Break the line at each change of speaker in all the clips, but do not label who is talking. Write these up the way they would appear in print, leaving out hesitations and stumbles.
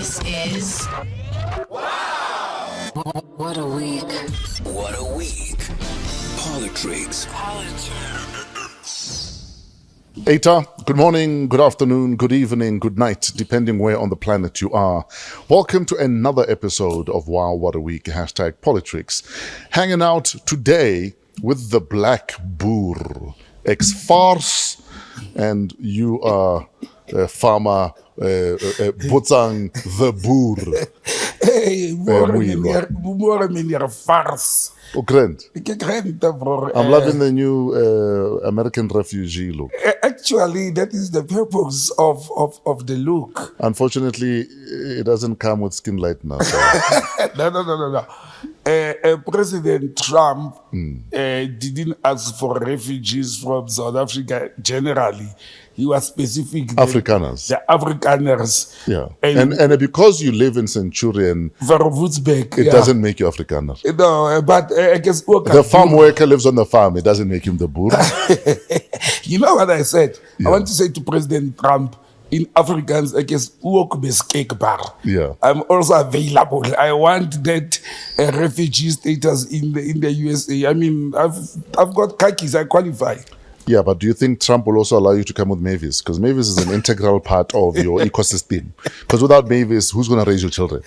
This is What a week.
What a week. PoliTricks.
Eta, good morning, good afternoon, good evening, good night, depending where on the planet you are. Welcome to another episode of Wow, What a Week, hashtag PoliTricks. Hanging out today with the Black Boer, ex-farce, and you are farmer Botsang the Boer.
Hey, more meneer farce.
Grand.
Bro.
I'm loving the new American refugee look.
Actually, that is the purpose of the look.
Unfortunately, it doesn't come with skin lightener. So.
No. President Trump didn't ask for refugees from South Africa generally. He was specific.
Afrikaners.
The Afrikaners.
Yeah. And because you live in Centurion, it doesn't make you Afrikaner.
No, but I guess...
The farm worker lives on the farm. It doesn't make him the Boer.
You know what I said?
Yeah.
I want to say to President Trump, in Afrikaans, I guess,
Yeah.
I'm also available. I want that refugee status in the USA. I mean, I've got khakis. I qualify.
Yeah, but do you think Trump will also allow you to come with Mavis? Because Mavis is an integral part of your ecosystem. Because without Mavis, who's going to raise your children?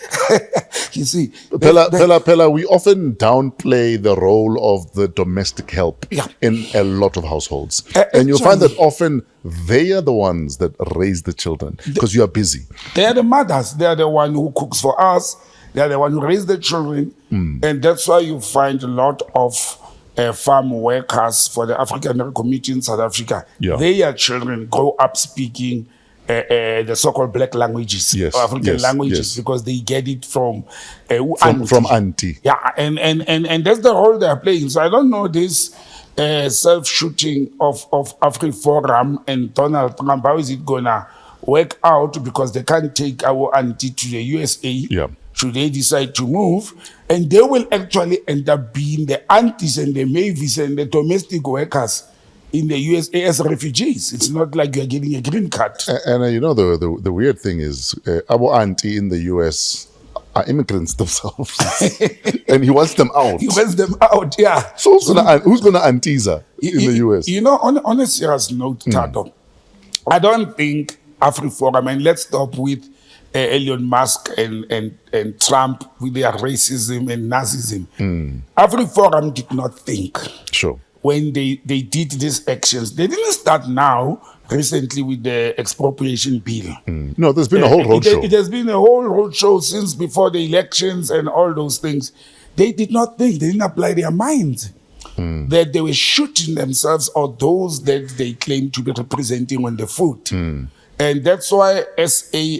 You see,
Pella, we often downplay the role of the domestic help in a lot of households. And you'll find that often they are the ones that raise the children because you are busy.
They are the mothers. They are the one who cooks for us. They are the one who raise the children. And that's why you find a lot of farm workers for the African community in South Africa.
Yeah.
Their children grow up speaking the so-called black languages, or African languages, because they get it from
auntie.
Yeah, and that's the role they are playing. So I don't know this self-shooting of Afriforum and Donald Trump. How is it gonna work out? Because they can't take our auntie to the USA.
Yeah.
Should they decide to move, and they will actually end up being the aunties and the mavis and the domestic workers in the USA as refugees. It's not like you're getting a green card.
And you know, the weird thing is, our auntie in the US are immigrants themselves. And he wants them out.
He wants them out, yeah.
So who's gonna aunties her in the US?
You know, on a serious note, Tato, I don't think Afriforum, and let's stop with Elon Musk and Trump with their racism and Nazism. Afriforum did not think.
Sure.
When they did these actions, they didn't start now, recently with the expropriation bill.
No, there's been a whole roadshow.
It has been a whole roadshow since before the elections and all those things. They did not think, they didn't apply their minds. That they were shooting themselves or those that they claim to be representing on the foot. And that's why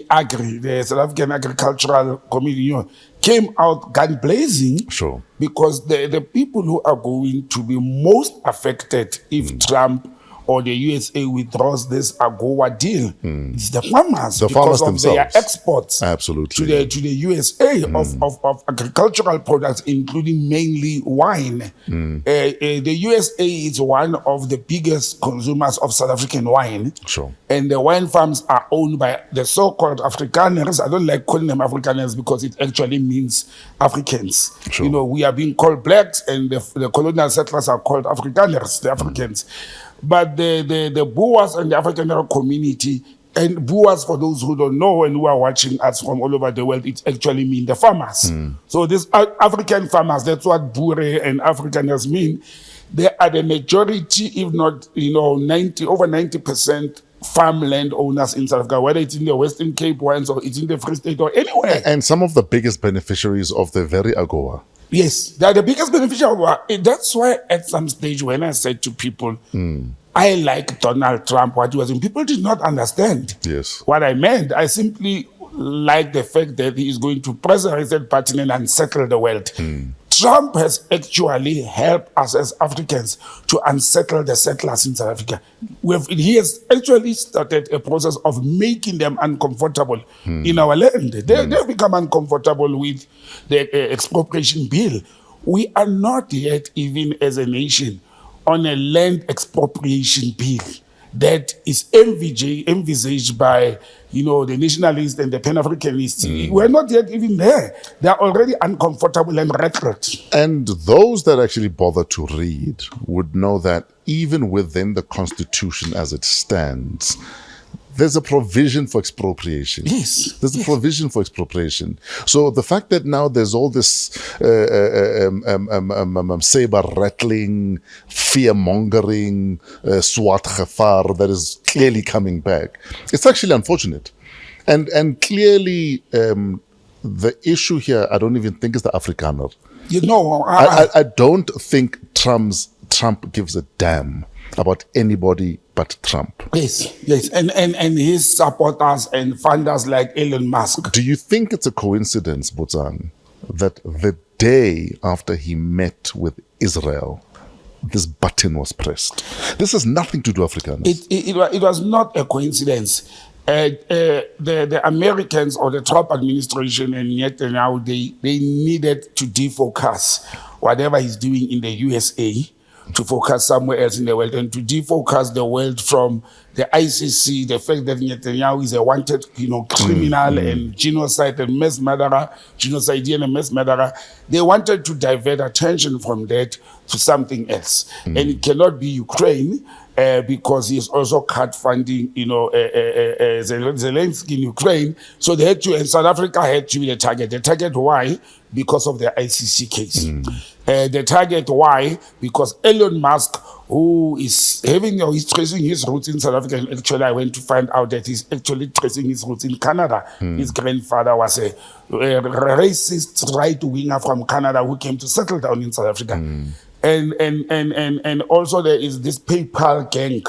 Agri, the South African Agricultural Committee, came out gun blazing.
Sure.
Because the people who are going to be most affected if Trump or the USA withdraws this AGOA deal, it's the farmers.
The farmers themselves.
Their exports.
Absolutely.
To the USA of agricultural products, including mainly wine. The USA is one of the biggest consumers of South African wine.
Sure.
And the wine farms are owned by the so-called Afrikaners. I don't like calling them Afrikaners because it actually means Africans.
Sure.
You know, we are being called blacks, and the colonial settlers are called Afrikaners, the Africans. But the Boers and the African community, and Boers, for those who don't know and who are watching us from all over the world, it actually means the farmers. So these African farmers, that's what Boer and Afrikaners mean. They are the majority, if not, over 90% farmland owners in South Africa, whether it's in the Western Cape Wines or it's in the Free State or anywhere.
And some of the biggest beneficiaries of the very AGOA.
Yes, they are the biggest beneficiary. That's why at some stage when I said to people, I like Donald Trump, what he was doing, people did not understand what I meant. I simply like the fact that he is going to press a reset button and unsettle the world. Trump has actually helped us as Africans to unsettle the settlers in South Africa. He has actually started a process of making them uncomfortable in our land. They've become uncomfortable with the expropriation bill. We are not yet, even as a nation, on a land expropriation bill. that is envisaged by, the nationalists and the Pan-Africanists. We're not yet even there. They are already uncomfortable and rattled.
And those that actually bother to read would know that even within the Constitution as it stands, there's a provision for expropriation.
Yes.
There's a provision for expropriation. So the fact that now there's all this saber-rattling, fear-mongering, swart gevaar that is clearly coming back, it's actually unfortunate. And clearly the issue here, I don't even think is the Afrikaner. I don't think Trump gives a damn about anybody but Trump.
Yes, and his supporters and funders like Elon Musk.
Do you think it's a coincidence, Botsang, that the day after he met with Israel, this button was pressed? This has nothing to do with Afrikaners.
It was not a coincidence. The Americans or the Trump administration and Netanyahu, they needed to defocus whatever he's doing in the USA to focus somewhere else in the world and to defocus the world from the ICC, the fact that Netanyahu is a wanted, criminal and genocide and mass murderer, genocidean and mass murderer. They wanted to divert attention from that to something else. And it cannot be Ukraine because he's also cut funding, Zelensky in Ukraine. So they had to, and South Africa had to be the target. The target, why? Because of the ICC case. The target, why? Because Elon Musk, who is he's tracing his roots in South Africa. And actually, I went to find out that he's actually tracing his roots in Canada. His grandfather was a racist right winger from Canada who came to settle down in South Africa. And also there is this PayPal gang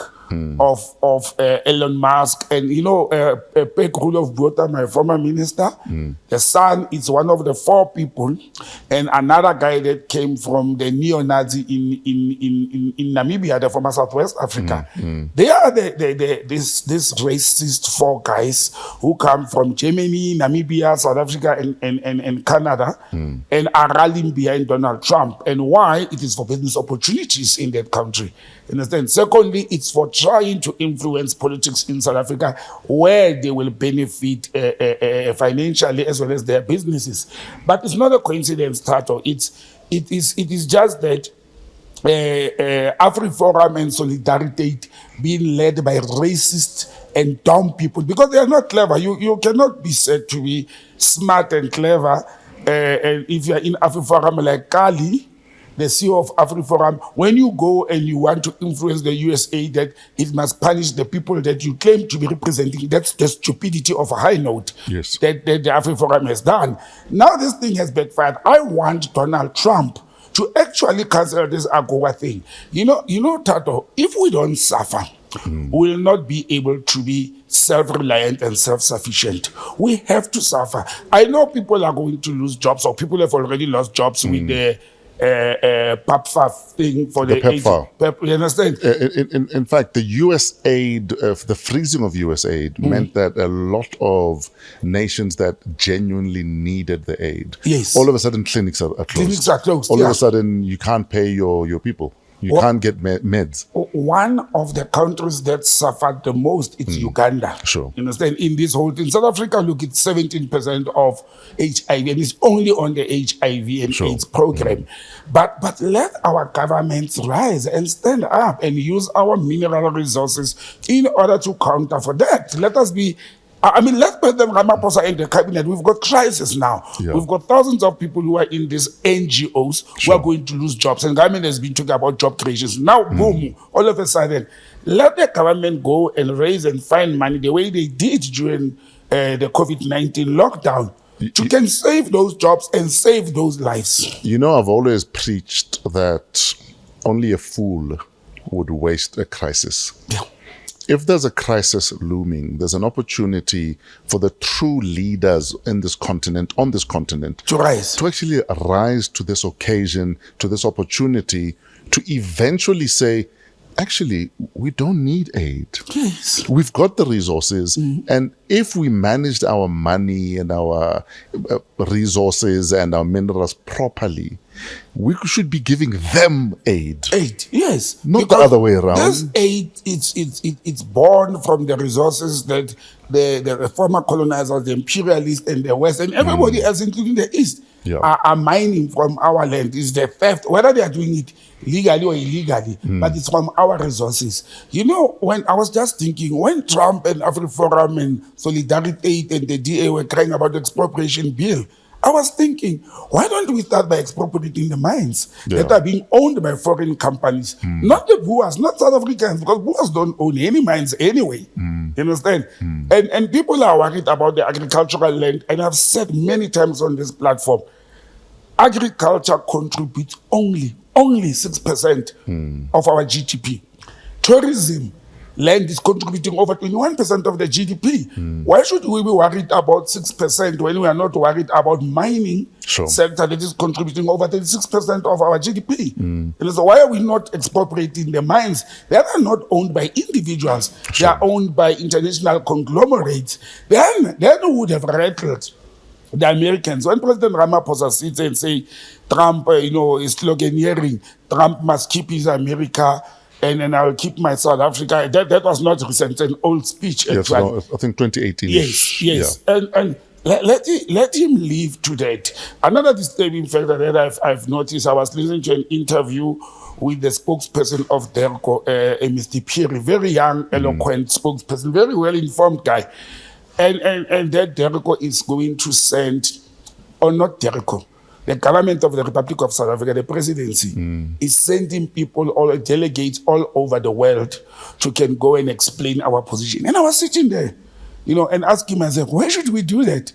of Elon Musk, and Pek Rudolph Botha, my former minister, the son is one of the 4 people, and another guy that came from the neo-Nazi in Namibia, the former Southwest Africa. They are this racist 4 guys who come from Germany, Namibia, South Africa, and Canada, and are rallying behind Donald Trump. And why? It is for business opportunities in that country. Understand? Secondly, it's for trying to influence politics in South Africa where they will benefit financially as well as their businesses. But it's not a coincidence, Tato. It is just that Afriforum and Solidarity being led by racist and dumb people because they are not clever. You cannot be said to be smart and clever and if you're in Afriforum like Kali, the CEO of Afriforum, when you go and you want to influence the USA that it must punish the people that you claim to be representing, that's the stupidity of a high note that the Afriforum has done. Now this thing has backfired. I want Donald Trump to actually cancel this AGOA thing. You know, Tato, if we don't suffer, we will not be able to be self-reliant and self-sufficient. We have to suffer. I know people are going to lose jobs, or people have already lost jobs with the PAPFA thing for the
PEPFAR.
You understand?
In fact, the US aid, the freezing of US aid meant that a lot of nations that genuinely needed the aid, all of a sudden clinics are closed.
Clinics are closed.
All of a sudden you can't pay your people. You can't get meds.
One of the countries that suffered the most is Uganda.
Sure.
You understand? In this whole thing, South Africa, look, it's 17% of HIV, and it's only on the HIV and AIDS program. But let our governments rise and stand up and use our mineral resources in order to counter for that. Let us be. Let's put them Ramaphosa in the cabinet. We've got crisis now. We've got thousands of people who are in these NGOs who are going to lose jobs. And government has been talking about job creations. Now, boom, all of a sudden, let the government go and raise and find money the way they did during the COVID-19 lockdown to can save those jobs and save those lives.
You know, I've always preached that only a fool would waste a crisis. If there's a crisis looming, there's an opportunity for the true leaders in this continent, on this continent,
to rise,
to actually rise to this occasion, to this opportunity, to eventually say, actually, we don't need aid.
Yes.
We've got the resources. And if we managed our money and our resources and our minerals properly, we should be giving them aid.
Aid, yes.
Not
Because
the other way around.
This aid, it's born from the resources that the former colonizers, the imperialists, and the West, and everybody else, including the East, are mining from our land. It's the theft, whether they are doing it legally or illegally, but it's from our resources. You know, when I was just thinking, when Trump and Afriforum and Solidarity and the DA were crying about the expropriation bill, I was thinking, why don't we start by expropriating the mines that are being owned by foreign companies? Not the Boers, not South Africans, because Boers don't own any mines anyway. You understand? And people are worried about the agricultural land, and I've said many times on this platform, agriculture contributes only 6% of our GDP. Tourism, land is contributing over 21% of the GDP. Why should we be worried about 6% when we are not worried about mining sector that is contributing over 36% of our GDP? And so why are we not expropriating the mines that are not owned by individuals? They are owned by international conglomerates. Then we would have rattled the Americans. When President Ramaphosa sits and say Trump, is sloganeering, Trump must keep his America and then I'll keep my South Africa. That was not recent, an old speech.
Yes, no, I think 2018.
Yes. Yeah. And let him live to that. Another disturbing factor that I've noticed, I was listening to an interview with the spokesperson of DERCO, Mr. Phiri, very young, eloquent spokesperson, very well-informed guy. And that DERCO is going to send, or not DERCO, the government of the Republic of South Africa, the presidency, is sending people, all delegates all over the world to can go and explain our position. And I was sitting there, and asking myself, why should we do that?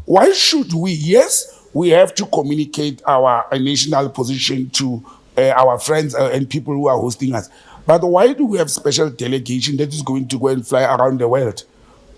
Why should we? Yes, we have to communicate our national position to our friends and people who are hosting us. But why do we have special delegation that is going to go and fly around the world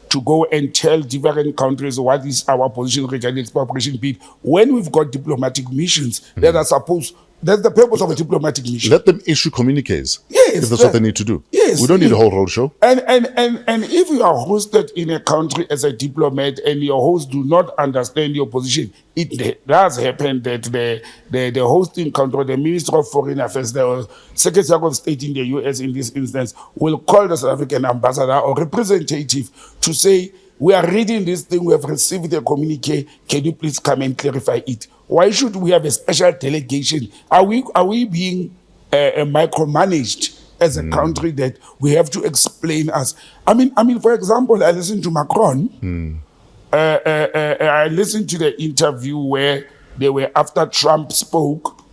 to go and tell different countries what is our position regarding expropriation bill when we've got diplomatic missions that are supposed, that's the purpose of a diplomatic mission.
Let them issue communiques.
Yes.
If that's what they need to do.
Yes.
We don't need a whole roadshow.
And if you are hosted in a country as a diplomat and your hosts do not understand your position, it does happen that the hosting country, the Minister of Foreign Affairs, the Secretary of State in the US in this instance, will call the South African ambassador or representative to say, we are reading this thing, we have received a communique, can you please come and clarify it? Why should we have a special delegation? Are we being micromanaged as a country that we have to explain us? I mean, for example, I listened to Macron. I listened to the interview where they were after Trump spoke,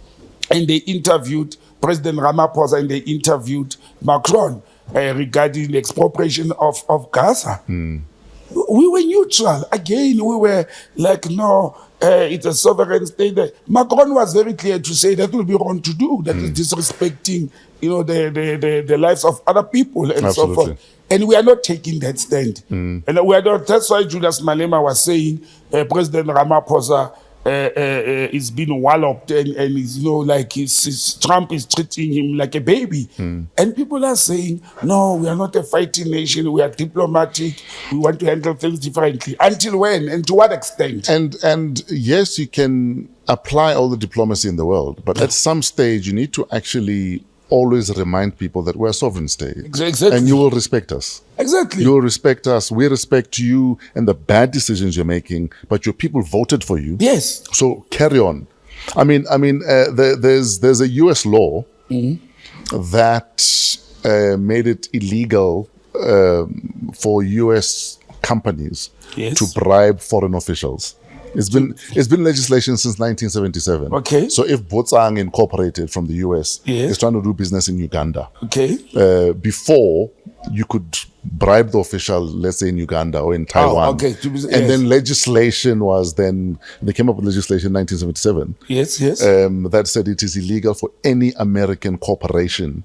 and they interviewed President Ramaphosa and they interviewed Macron regarding the expropriation of Gaza. We were neutral. Again, we were like, no, it's a sovereign state. Macron was very clear to say that will be wrong to do. That is disrespecting, the lives of other people and so forth. And we are not taking that stand. And we are not. That's why Julius Malema was saying President Ramaphosa is being walloped and is, Trump is treating him like a baby. And people are saying, no, we are not a fighting nation, we are diplomatic, we want to handle things differently. Until when and to what extent?
And yes, you can apply all the diplomacy in the world, but at some stage you need to actually always remind people that we're a sovereign state.
Exactly.
And you will respect us.
Exactly.
You will respect us. We respect you and the bad decisions you're making, but your people voted for you.
Yes.
So carry on. There's a US law that made it illegal for US companies to bribe foreign officials. It's been legislation since 1977.
Okay.
So if Botsang Incorporated from the US is trying to do business in Uganda, before you could bribe the official, let's say in Uganda or in Taiwan. And then legislation was they came up with legislation in 1977.
Yes.
That said it is illegal for any American corporation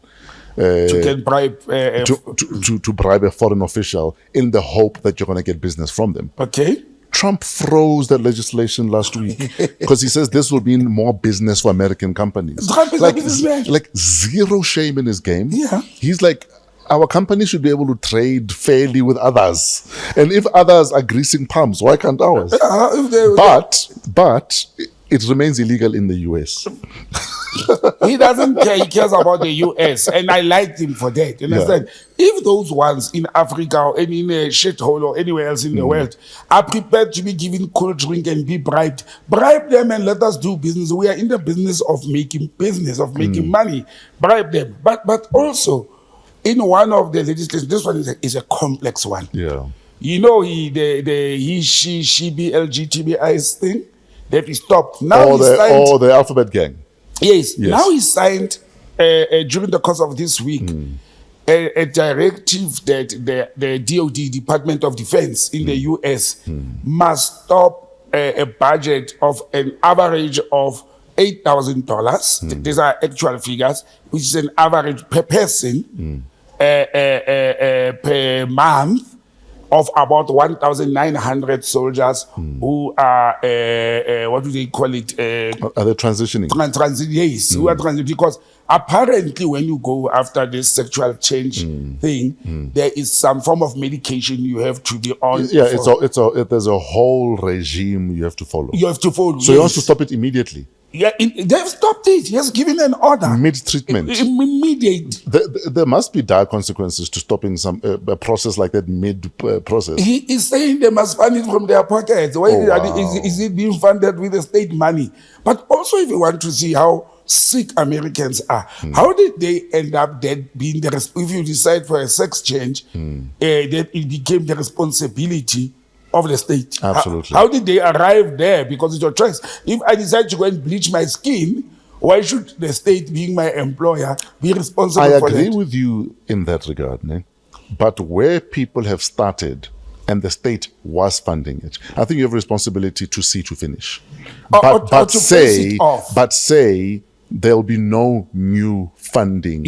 to get bribe
to bribe a foreign official in the hope that you're going to get business from them.
Okay.
Trump froze that legislation last week because he says this will mean more business for American companies.
Trump is a businessman.
Like zero shame in his game.
Yeah.
He's like, our companies should be able to trade fairly with others. And if others are greasing palms, why can't ours? But it remains illegal in the US.
He doesn't care. He cares about the US, and I liked him for that. You understand? If those ones in Africa or in a shithole or anywhere else in the world are prepared to be given cold drink and be bribed, bribe them and let us do business. We are in the business of making money. Bribe them, but also in one of the legislation, this one is a complex one.
Yeah,
you know, he, she, be LGTBIs thing that he stopped. Now
the alphabet gang.
Yes. Now he signed during the course of this week a directive that the DOD, Department of Defense in the US, must stop a budget of an average of $8,000. These are actual figures, which is an average per person per month of about 1,900 soldiers who are, what do they call it?
Are they transitioning?
Yes, who are transitioning. Because apparently when you go after this sexual change thing, there is some form of medication you have to be on.
Yeah, there's a whole regime you have to follow.
You have to follow.
So he wants to stop it immediately.
Yeah, they've stopped it. He has given an order.
Mid-treatment.
Immediate.
There must be dire consequences to stopping a process like that mid-process.
He is saying they must fund it from their pockets. Why is it being funded with the state money? But also, if you want to see how sick Americans are, how did they end up that being if you decide for a sex change, that it became the responsibility of the state?
Absolutely.
How did they arrive there? Because it's your choice. If I decide to go and bleach my skin, why should the state, being my employer, be responsible for that?
I agree with you in that regard, ne? But where people have started and the state was funding it, I think you have a responsibility to see to finish. But say there'll be no new funding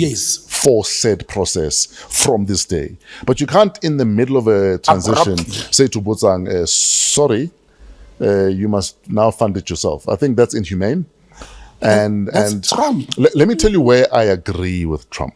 for said process from this day. But you can't, in the middle of a transition, say to Botsang, sorry, you must now fund it yourself. I think that's inhumane. And
Trump.
Let me tell you where I agree with Trump.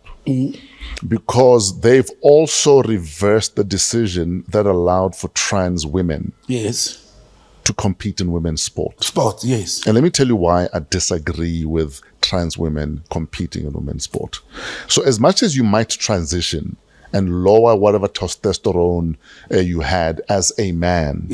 Because they've also reversed the decision that allowed for trans women to compete in women's sport. And let me tell you why I disagree with trans women competing in women's sport. So as much as you might transition and lower whatever testosterone you had as a man,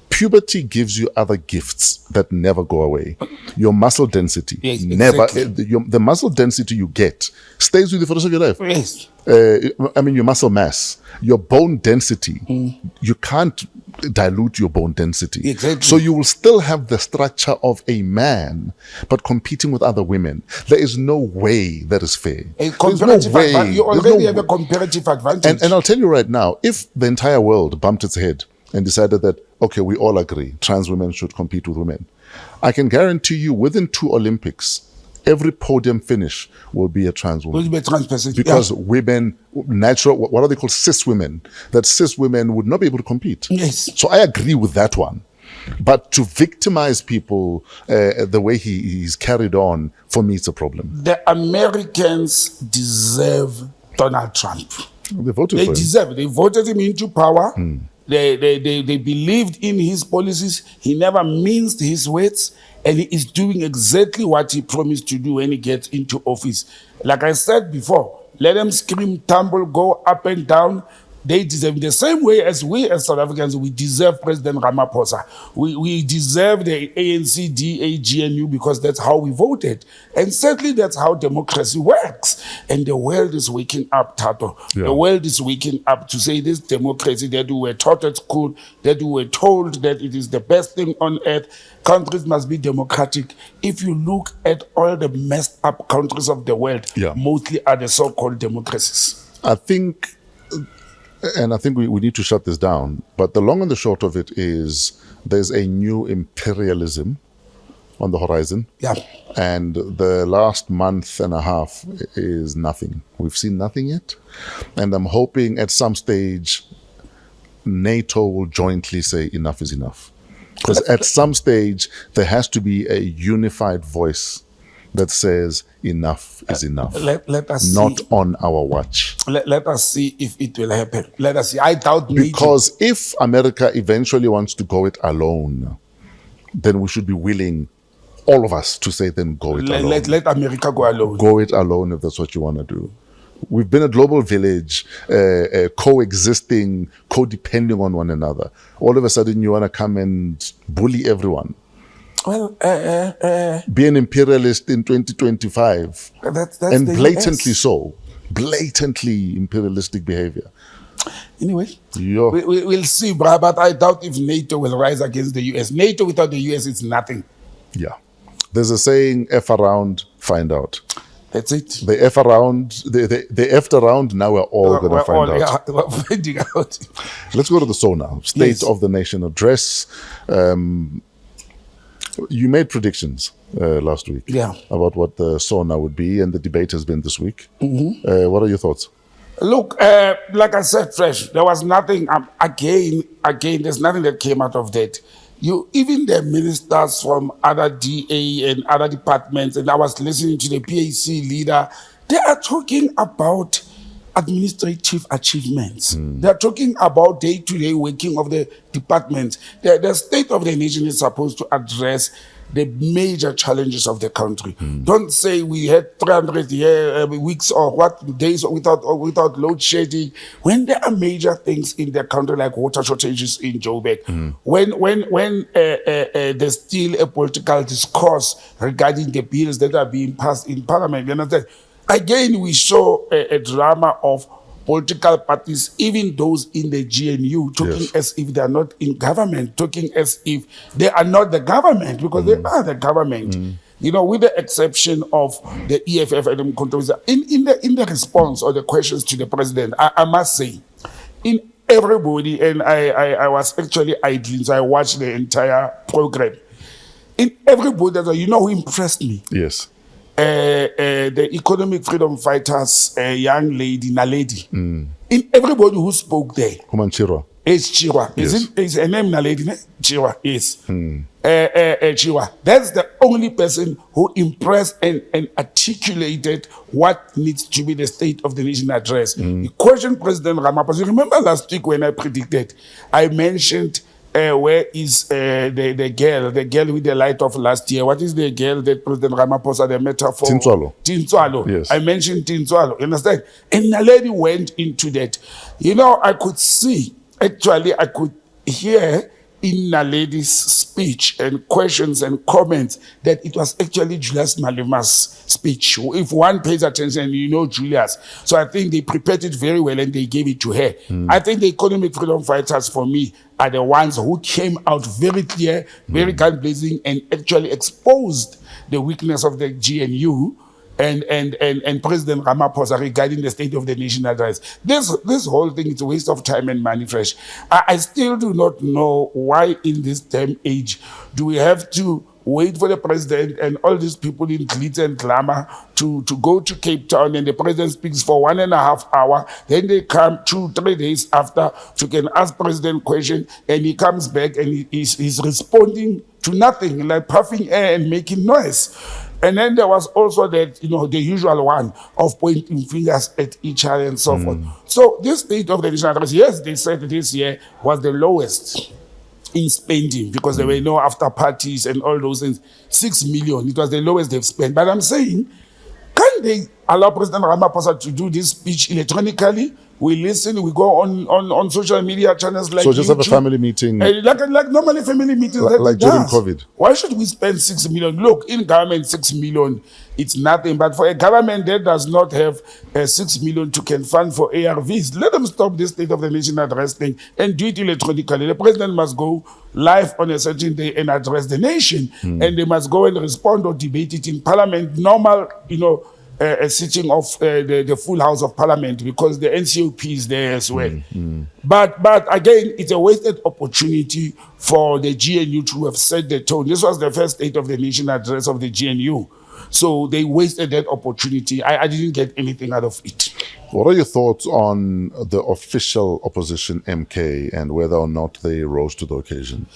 puberty gives you other gifts that never go away. Your muscle density, the muscle density you get stays with you for the rest of your life. I mean, your muscle mass, your bone density, you can't dilute your bone density. So you will still have the structure of a man, but competing with other women. There is no way that is fair. You already
have a comparative advantage.
And I'll tell you right now, if the entire world bumped its head and decided that, okay, we all agree, trans women should compete with women, I can guarantee you within 2 Olympics, every podium finish will be a trans woman.
Will be a trans person.
Because women, natural, what are they called? Cis women. That cis women would not be able to compete. So I agree with that one. But to victimize people the way he's carried on, for me, it's a problem.
The Americans deserve Donald Trump.
They voted for him.
They voted him into power. They believed in his policies. He never minced his words, and he is doing exactly what he promised to do when he gets into office. Like I said before, let them scream, tumble, go up and down. They deserve, the same way as we as South Africans, we deserve President Ramaphosa. We deserve the ANC, DA, GNU, because that's how we voted. And certainly that's how democracy works. And the world is waking up, Tato. The world is waking up to say this democracy that we were taught at school, that we were told that it is the best thing on earth. Countries must be democratic. If you look at all the messed up countries of the world, mostly are the so-called democracies.
I think we need to shut this down. But the long and the short of it is there's a new imperialism on the horizon. And the last month and a half is nothing. We've seen nothing yet. And I'm hoping at some stage NATO will jointly say enough is enough. Because at some stage there has to be a unified voice that says enough is enough.
Let us
not
see.
On our watch.
Let us see if it will happen. Let us see. I doubt
because if America eventually wants to go it alone, then we should be willing, all of us, to say then go it alone.
Let America go alone.
Go it alone if that's what you want to do. We've been a global village, coexisting, codepending on one another. All of a sudden, you want to come and bully everyone.
Well,
be an imperialist in 2025.
That's
and blatantly
US.
so. Blatantly imperialistic behavior.
Anyway, we'll see, but I doubt if NATO will rise against the US. NATO without the US is nothing.
Yeah. There's a saying, F around, find out.
That's it.
They F around, they F'd around, now we're all going to find out.
We're finding out.
Let's go to the SONA, State of the Nation Address. You made predictions last week about what the SONA would be, and the debate has been this week. What are your thoughts?
Look, like I said, Fresh, there was nothing, again, there's nothing that came out of that. Even the ministers from other DA and other departments, and I was listening to the PAC leader, they are talking about administrative achievements. They are talking about day-to-day working of the departments. The State of the Nation is supposed to address the major challenges of the country. Don't say we had 300 weeks or what days without load shedding. When there are major things in the country like water shortages in Joburg, when there's still a political discourse regarding the bills that are being passed in Parliament, you understand? Again, we saw a drama of political parties, even those in the GNU, talking as if they are not in government, talking as if they are not the government, because they are the government. You know, with the exception of the EFF and controversy, in the response or the questions to the president, I must say, in everybody, and I was actually idling, so I watched the entire program. In everybody, you know who impressed me?
Yes.
The economic freedom fighters, young lady, Naledi. In everybody who spoke there.
Chirwa.
It's Chirwa.
Yes.
Is her name Naledi? Chirwa, yes. Chirwa. That's the only person who impressed and articulated what needs to be the State of the Nation address. He questioned President Ramaphosa. You remember last week when I predicted, I mentioned where is the girl with the light of last year? What is the girl that President Ramaphosa, the metaphor? Tintswalo.
Yes.
I mentioned Tintswalo. You understand? And Naledi went into that. You know, I could see, actually, I could hear in Naledi's speech and questions and comments that it was actually Julius Malema's speech. If one pays attention, you know Julius. So I think they prepared it very well and they gave it to her. I think the economic freedom fighters, for me, are the ones who came out very clear, very gun-blazing, and actually exposed the weakness of the GNU and President Ramaphosa regarding the State of the Nation address. This whole thing is a waste of time and money, Fresh. I still do not know why in this time age do we have to wait for the president and all these people in glitz and glamour to go to Cape Town, and the president speaks for 1.5 hours. Then they come 2-3 days after to can ask president question, and he comes back and he's responding to nothing, like puffing air and making noise. And then there was also that, you know, the usual one of pointing fingers at each other and so forth. So this State of the Nation address, yes, they said this year was the lowest in spending because there were no after parties and all those things. 6 million, it was the lowest they've spent. But I'm saying, can they allow President Ramaphosa to do this speech electronically? We listen, we go on social media channels like
So just
YouTube.
have a family meeting.
Like normally family meetings.
Like during COVID.
Why should we spend 6 million? Look, in government, 6 million, it's nothing. But for a government that does not have 6 million to can fund for ARVs, let them stop this State of the Nation address thing and do it electronically. The president must go live on a certain day and address the nation. And they must go and respond or debate it in parliament, normal, you know, a sitting of the full House of Parliament, because the NCOP is there as well. But again, it's a wasted opportunity for the GNU to have set the tone. This was the first State of the Nation address of the GNU. So they wasted that opportunity. I didn't get anything out of it.
What are your thoughts on the official opposition MK and whether or not they rose to the occasion?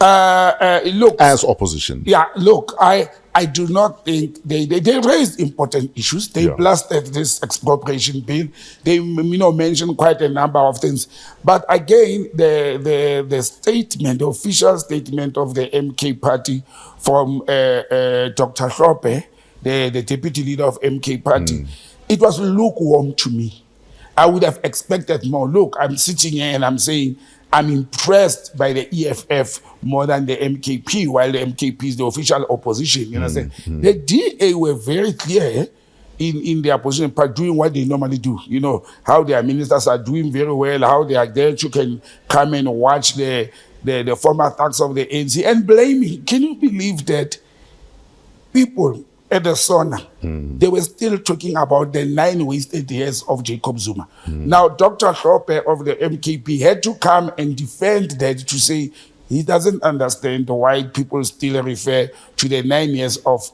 Look,
as opposition?
Yeah, look, I do not think they raised important issues. They blasted this expropriation bill. They mentioned quite a number of things. But again, the statement, the official statement of the MK party from Dr. Rashupo, the deputy leader of MK party, it was lukewarm to me. I would have expected more. Look, I'm sitting here and I'm saying I'm impressed by the EFF more than the MKP, while the MKP is the official opposition. You understand? The DA were very clear in their position by doing what they normally do. You know, how their ministers are doing very well, how they are there. You can come and watch the former attacks of the ANC and blaming. Can you believe that people at the SONA, they were still talking about the 9 wasted years of Jacob Zuma. Now, Dr. Rashupo of the MKP had to come and defend that, to say he doesn't understand why people still refer to the 9 years of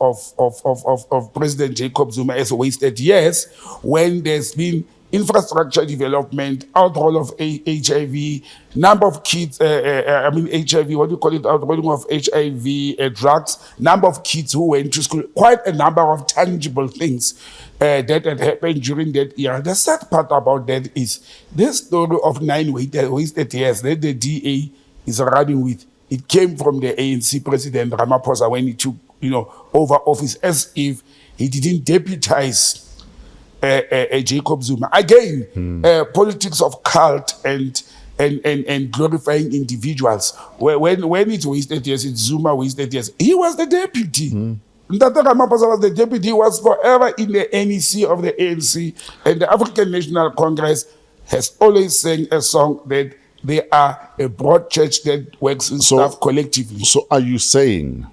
President Jacob Zuma as wasted years, when there's been infrastructure development, outroll of HIV, number of kids, HIV, what do you call it, outrolling of HIV drugs, number of kids who went to school, quite a number of tangible things that had happened during that year. The sad part about that is this story of 9 wasted years that the DA is running with. It came from the ANC President Ramaphosa when he took, over office, as if he didn't deputize Jacob Zuma. Again, politics of cult and glorifying individuals. When it's wasted years, it's Zuma wasted years. He was the deputy. Ndata Ramaphosa was the deputy. He was forever in the NEC of the ANC. And the African National Congress has always sang a song that they are a broad church that works in stuff collectively. So
are you saying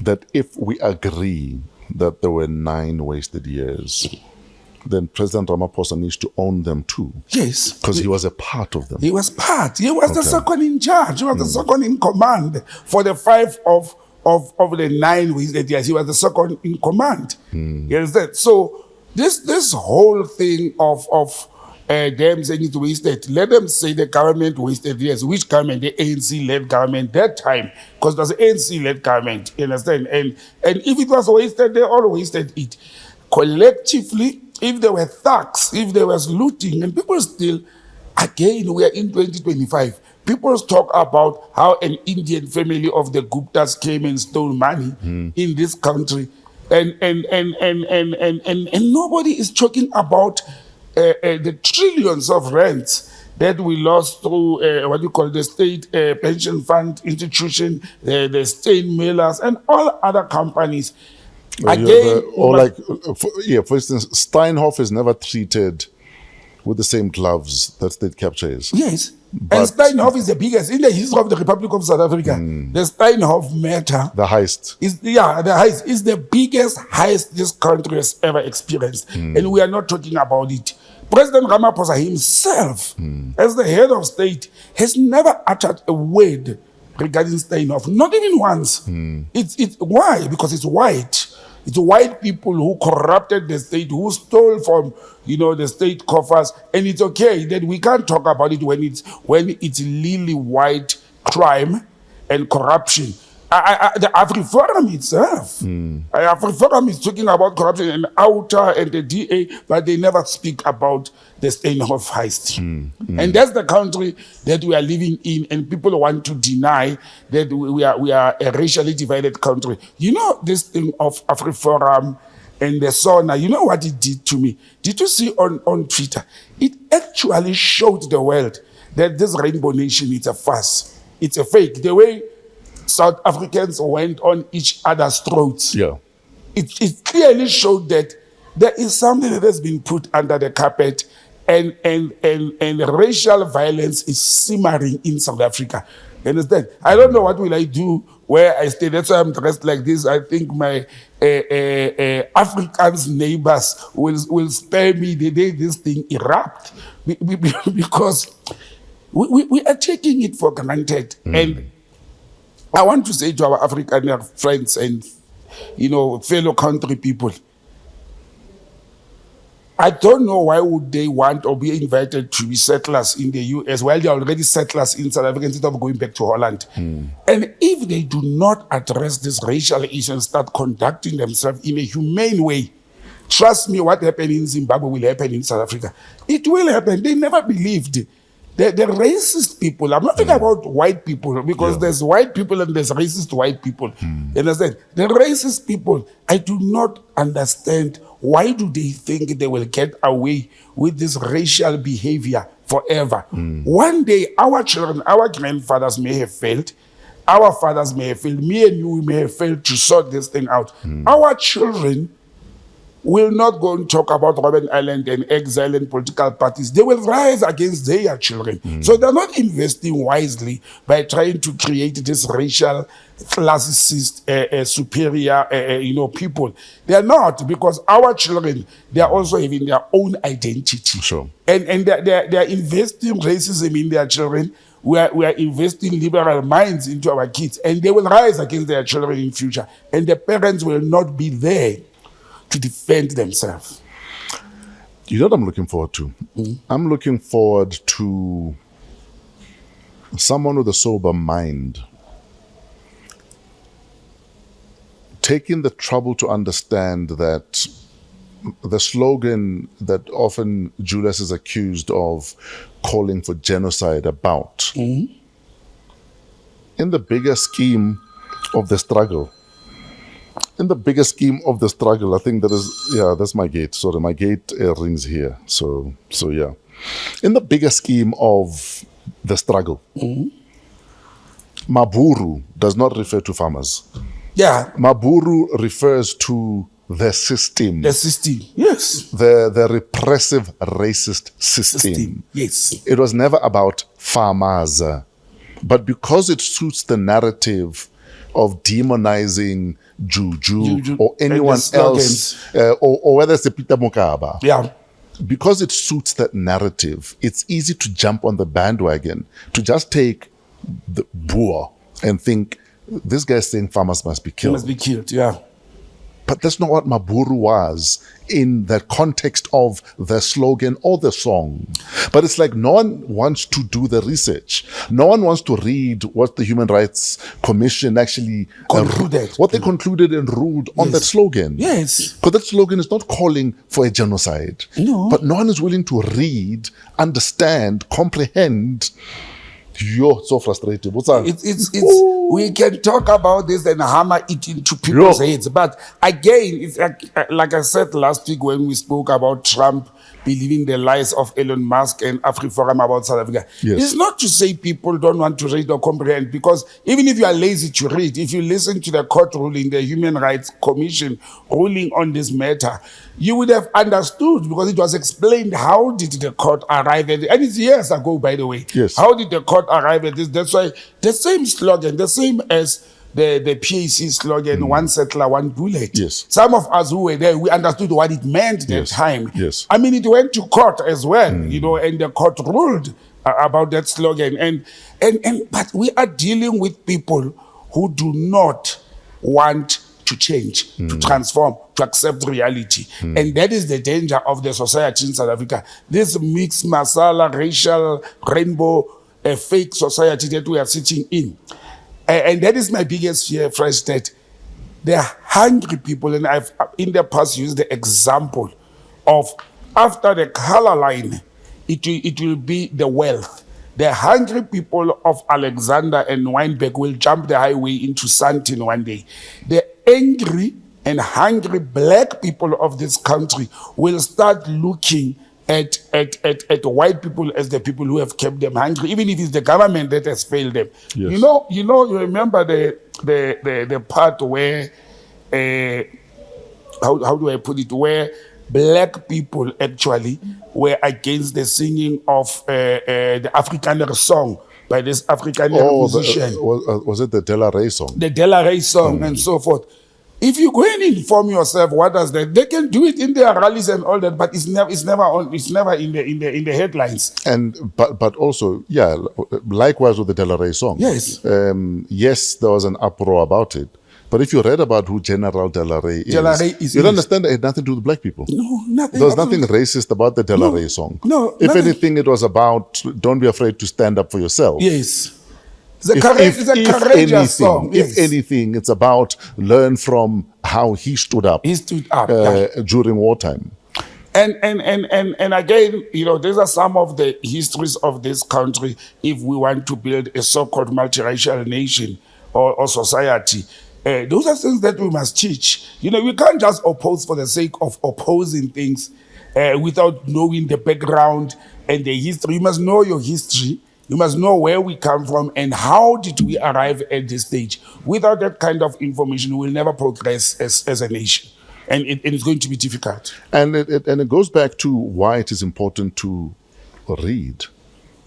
that if we agree that there were 9 wasted years, then President Ramaphosa needs to own them too?
Yes.
Because he was a part of them.
He was part. He was the second in charge. He was the second in command. For the 5 of the 9 wasted years, he was the second in command. You understand? So this whole thing of them saying it wasted, let them say the government wasted years. Which government? The ANC-led government that time. Because it was the ANC-led government. You understand? And if it was wasted, they all wasted it. Collectively, if there were thugs, if there was looting, and people still, again, we are in 2025, people talk about how an Indian family of the Guptas came and stole money in this country, and nobody is talking about the trillions of rents that we lost through the state pension fund institution, the state mailers, and all other companies. Again,
for instance, Steinhoff is never treated with the same gloves that state capture is.
Yes, and Steinhoff is the biggest in the history of the Republic of South Africa. The Steinhoff matter,
the heist,
is the biggest heist this country has ever experienced, and we are not talking about it. President Ramaphosa himself, as the head of state, has never uttered a word regarding Steinhoff, not even once. It's why? Because it's white. It's white people who corrupted the state, who stole from, the state coffers, and it's okay that we can't talk about it when it's really white crime and corruption. The Afriforum itself, Afriforum is talking about corruption and outer and the DA, but they never speak about the Steinhoff heist. And that's the country that we are living in, and people want to deny that we are a racially divided country. This thing of Afriforum and the SONA, you know what it did to me? Did you see on Twitter? It actually showed the world that this rainbow nation is a farce. It's a fake. The way South Africans went on each other's throats.
Yeah.
It clearly showed that there is something that has been put under the carpet, and racial violence is simmering in South Africa. You understand? I don't know what will I do where I stay. That's why I'm dressed like this. I think my Africans neighbors will spare me the day this thing erupts, because we are taking it for granted. And I want to say to our African friends and, fellow country people, I don't know why would they want or be invited to be settlers in the US while they are already settlers in South Africa instead of going back to Holland. And if they do not address this racial issue and start conducting themselves in a humane way, trust me, what happened in Zimbabwe will happen in South Africa. It will happen. They never believed. The racist people, I'm not talking about white people, because there's white people and there's racist white people. You understand? The racist people, I do not understand why do they think they will get away with this racial behavior forever. One day, our children, our grandfathers may have failed, our fathers may have failed, me and you may have failed to sort this thing out. Our children will not go and talk about Robben Island and exile and political parties. They will rise against their children. So they're not investing wisely by trying to create this racial, classicist, superior, people. They are not, because our children, they are also having their own identity.
Sure.
And they are investing racism in their children. We are investing liberal minds into our kids, and they will rise against their children in future. And the parents will not be there to defend themselves.
You know what I'm looking forward to? I'm looking forward to someone with a sober mind taking the trouble to understand that the slogan that often Julius is accused of calling for genocide about, in the bigger scheme of the struggle, I think that is, that's my gate. Sorry, my gate rings here. So yeah. In the bigger scheme of the struggle, Maburu does not refer to farmers.
Yeah.
Maburu refers to the system.
The system, yes.
The repressive racist system.
Yes.
It was never about farmers. But because it suits the narrative of demonizing Juju or anyone else, or whether it's the Peter Mokaba.
Yeah.
Because it suits that narrative, it's easy to jump on the bandwagon, to just take the boer and think, this guy's saying farmers must be killed.
Must be killed, yeah.
But that's not what Maburu was in the context of the slogan or the song. But it's like no one wants to do the research. No one wants to read what the Human Rights Commission actually
concluded.
What they concluded and ruled on that slogan.
Yes.
Because that slogan is not calling for a genocide.
No.
But no one is willing to read, understand, comprehend. You're so frustrated. What's that?
It's we can talk about this and hammer it into people's heads. But again, it's like I said last week when we spoke about Trump believing the lies of Elon Musk and Afriforum about South Africa.
Yes.
It's not to say people don't want to read or comprehend, because even if you are lazy to read, if you listen to the court ruling, the Human Rights Commission ruling on this matter, you would have understood, because it was explained how did the court arrive at it. And it's years ago, by the way.
Yes.
How did the court arrive at this? That's why the same slogan, the same as the PAC slogan, one settler, one bullet.
Yes.
Some of us who were there, we understood what it meant that time.
Yes.
I mean, it went to court as well, and the court ruled about that slogan. But we are dealing with people who do not want to change, to transform, to accept reality. And that is the danger of the society in South Africa. This mixed masala, racial, rainbow, fake society that we are sitting in. And that is my biggest fear, Fresh, that they are hungry people. And I've in the past used the example of after the color line, it will be the wealth. The hungry people of Alexander and Weinberg will jump the highway into Sandton one day. The angry and hungry black people of this country will start looking at white people as the people who have kept them hungry, even if it's the government that has failed them.
Yes.
You remember the part where how do I put it, where black people actually were against the singing of the Afrikaner song by this Afrikaner musician.
Was it the De La Rey song?
The De La Rey song and so forth. If you go and inform yourself what does that, they can do it in their rallies and all that, but it's never in the headlines.
And but also, likewise with the De La Rey song.
Yes.
Yes, there was an uproar about it, But if you read about who General De La Rey is, you'll understand it had nothing to do with black people.
No, nothing.
There was nothing racist about the De La Rey song.
No,
if anything, it was about don't be afraid to stand up for yourself.
Yes. It's a courageous song.
If anything, it's about learn from how he stood up. During wartime.
And again, these are some of the histories of this country. If we want to build a so-called multiracial nation or society, those are things that we must teach. We can't just oppose for the sake of opposing things without knowing the background and the history. You must know your history. You must know where we come from and how did we arrive at this stage. Without that kind of information, we will never progress as a nation. And it's going to be difficult.
And it goes back to why it is important to read,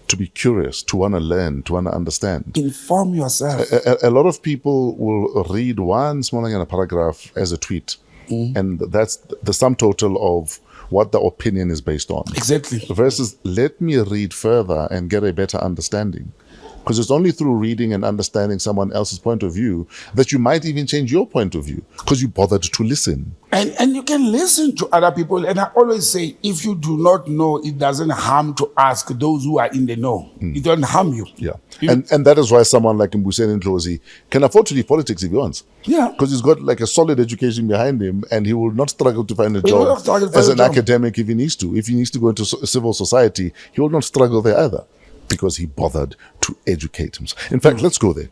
to be curious, to want to learn, to want to understand.
Inform yourself.
A lot of people will read one small paragraph as a tweet. And that's the sum total of what the opinion is based on.
Exactly.
Versus, let me read further and get a better understanding. Because it's only through reading and understanding someone else's point of view that you might even change your point of view because you bothered to listen.
And you can listen to other people. And I always say, if you do not know, it doesn't harm to ask those who are in the know. It doesn't harm you.
Yeah. And that is why someone like Ndlozi can afford to leave politics if he wants.
Yeah.
Because he's got like a solid education behind him and he will not struggle to find a job as an academic if he needs to. If he needs to go into civil society, he will not struggle there either, because he bothered to educate himself. In fact, let's go there.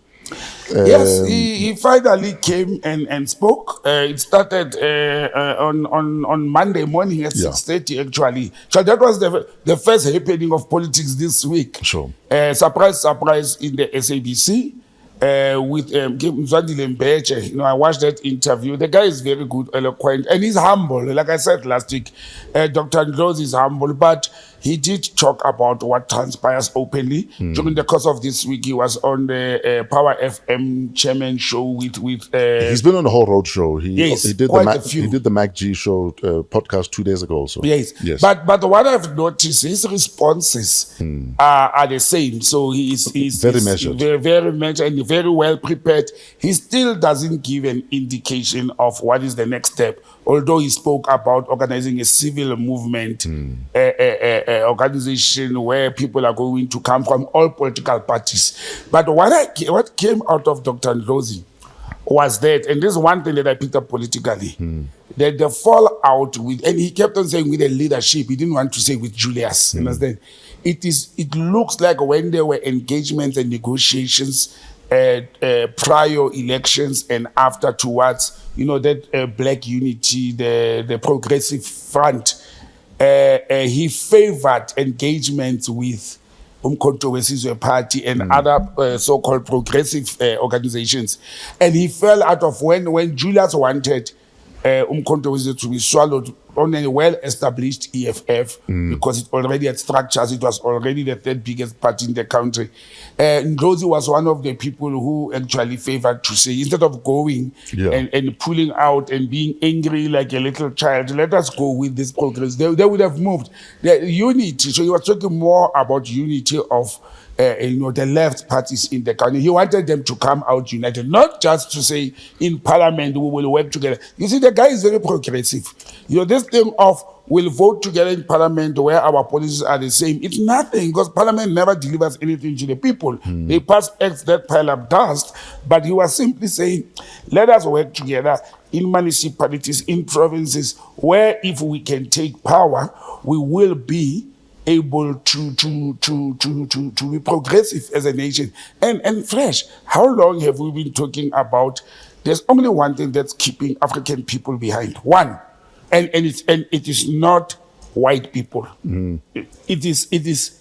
Yes, he finally came and spoke. It started on Monday morning at 6:30 actually. So that was the first happening of politics this week.
Sure.
Surprise in the SABC. With Ndlozi Mbeche. I watched that interview. The guy is very good, eloquent, and he's humble. Like I said last week, Dr. Ndlozi is humble, but he did talk about what transpires openly. During the course of this week, he was on the Power FM chairman show with
he's been on the whole road show. He did the Mac G show podcast 2 days ago also.
Yes. But what I've noticed, his responses are the same. So he's
very measured.
Very measured and very well prepared. He still doesn't give an indication of what is the next step, although he spoke about organizing a civil movement, organization where people are going to come from all political parties. But what came out of Dr. Ndlozi was that, and this is one thing that I picked up politically, that the fallout with, and he kept on saying with the leadership, he didn't want to say with Julius, understand? It looks like when there were engagements and negotiations prior elections and after towards, that black unity, the progressive front, he favored engagement with Umkhonto weSizwe Party and other so-called progressive organizations. And he fell out of when Julius wanted Umkhonto weSizwe to be swallowed on a well-established EFF because it already had structures. It was already the third biggest party in the country. Ndlozi was one of the people who actually favored to say, instead of going and pulling out and being angry like a little child, let us go with this progress. They would have moved. The unity, so he was talking more about unity of the left parties in the country. He wanted them to come out united, not just to say in parliament we will work together. You see, the guy is very progressive. This thing of we'll vote together in parliament where our policies are the same, it's nothing, because parliament never delivers anything to the people. They pass acts that pile up dust, but he was simply saying, let us work together in municipalities, in provinces, where if we can take power, we will be able to be progressive as a nation. And Fresh, how long have we been talking about there's only one thing that's keeping African people behind? One, and it is not white people. It is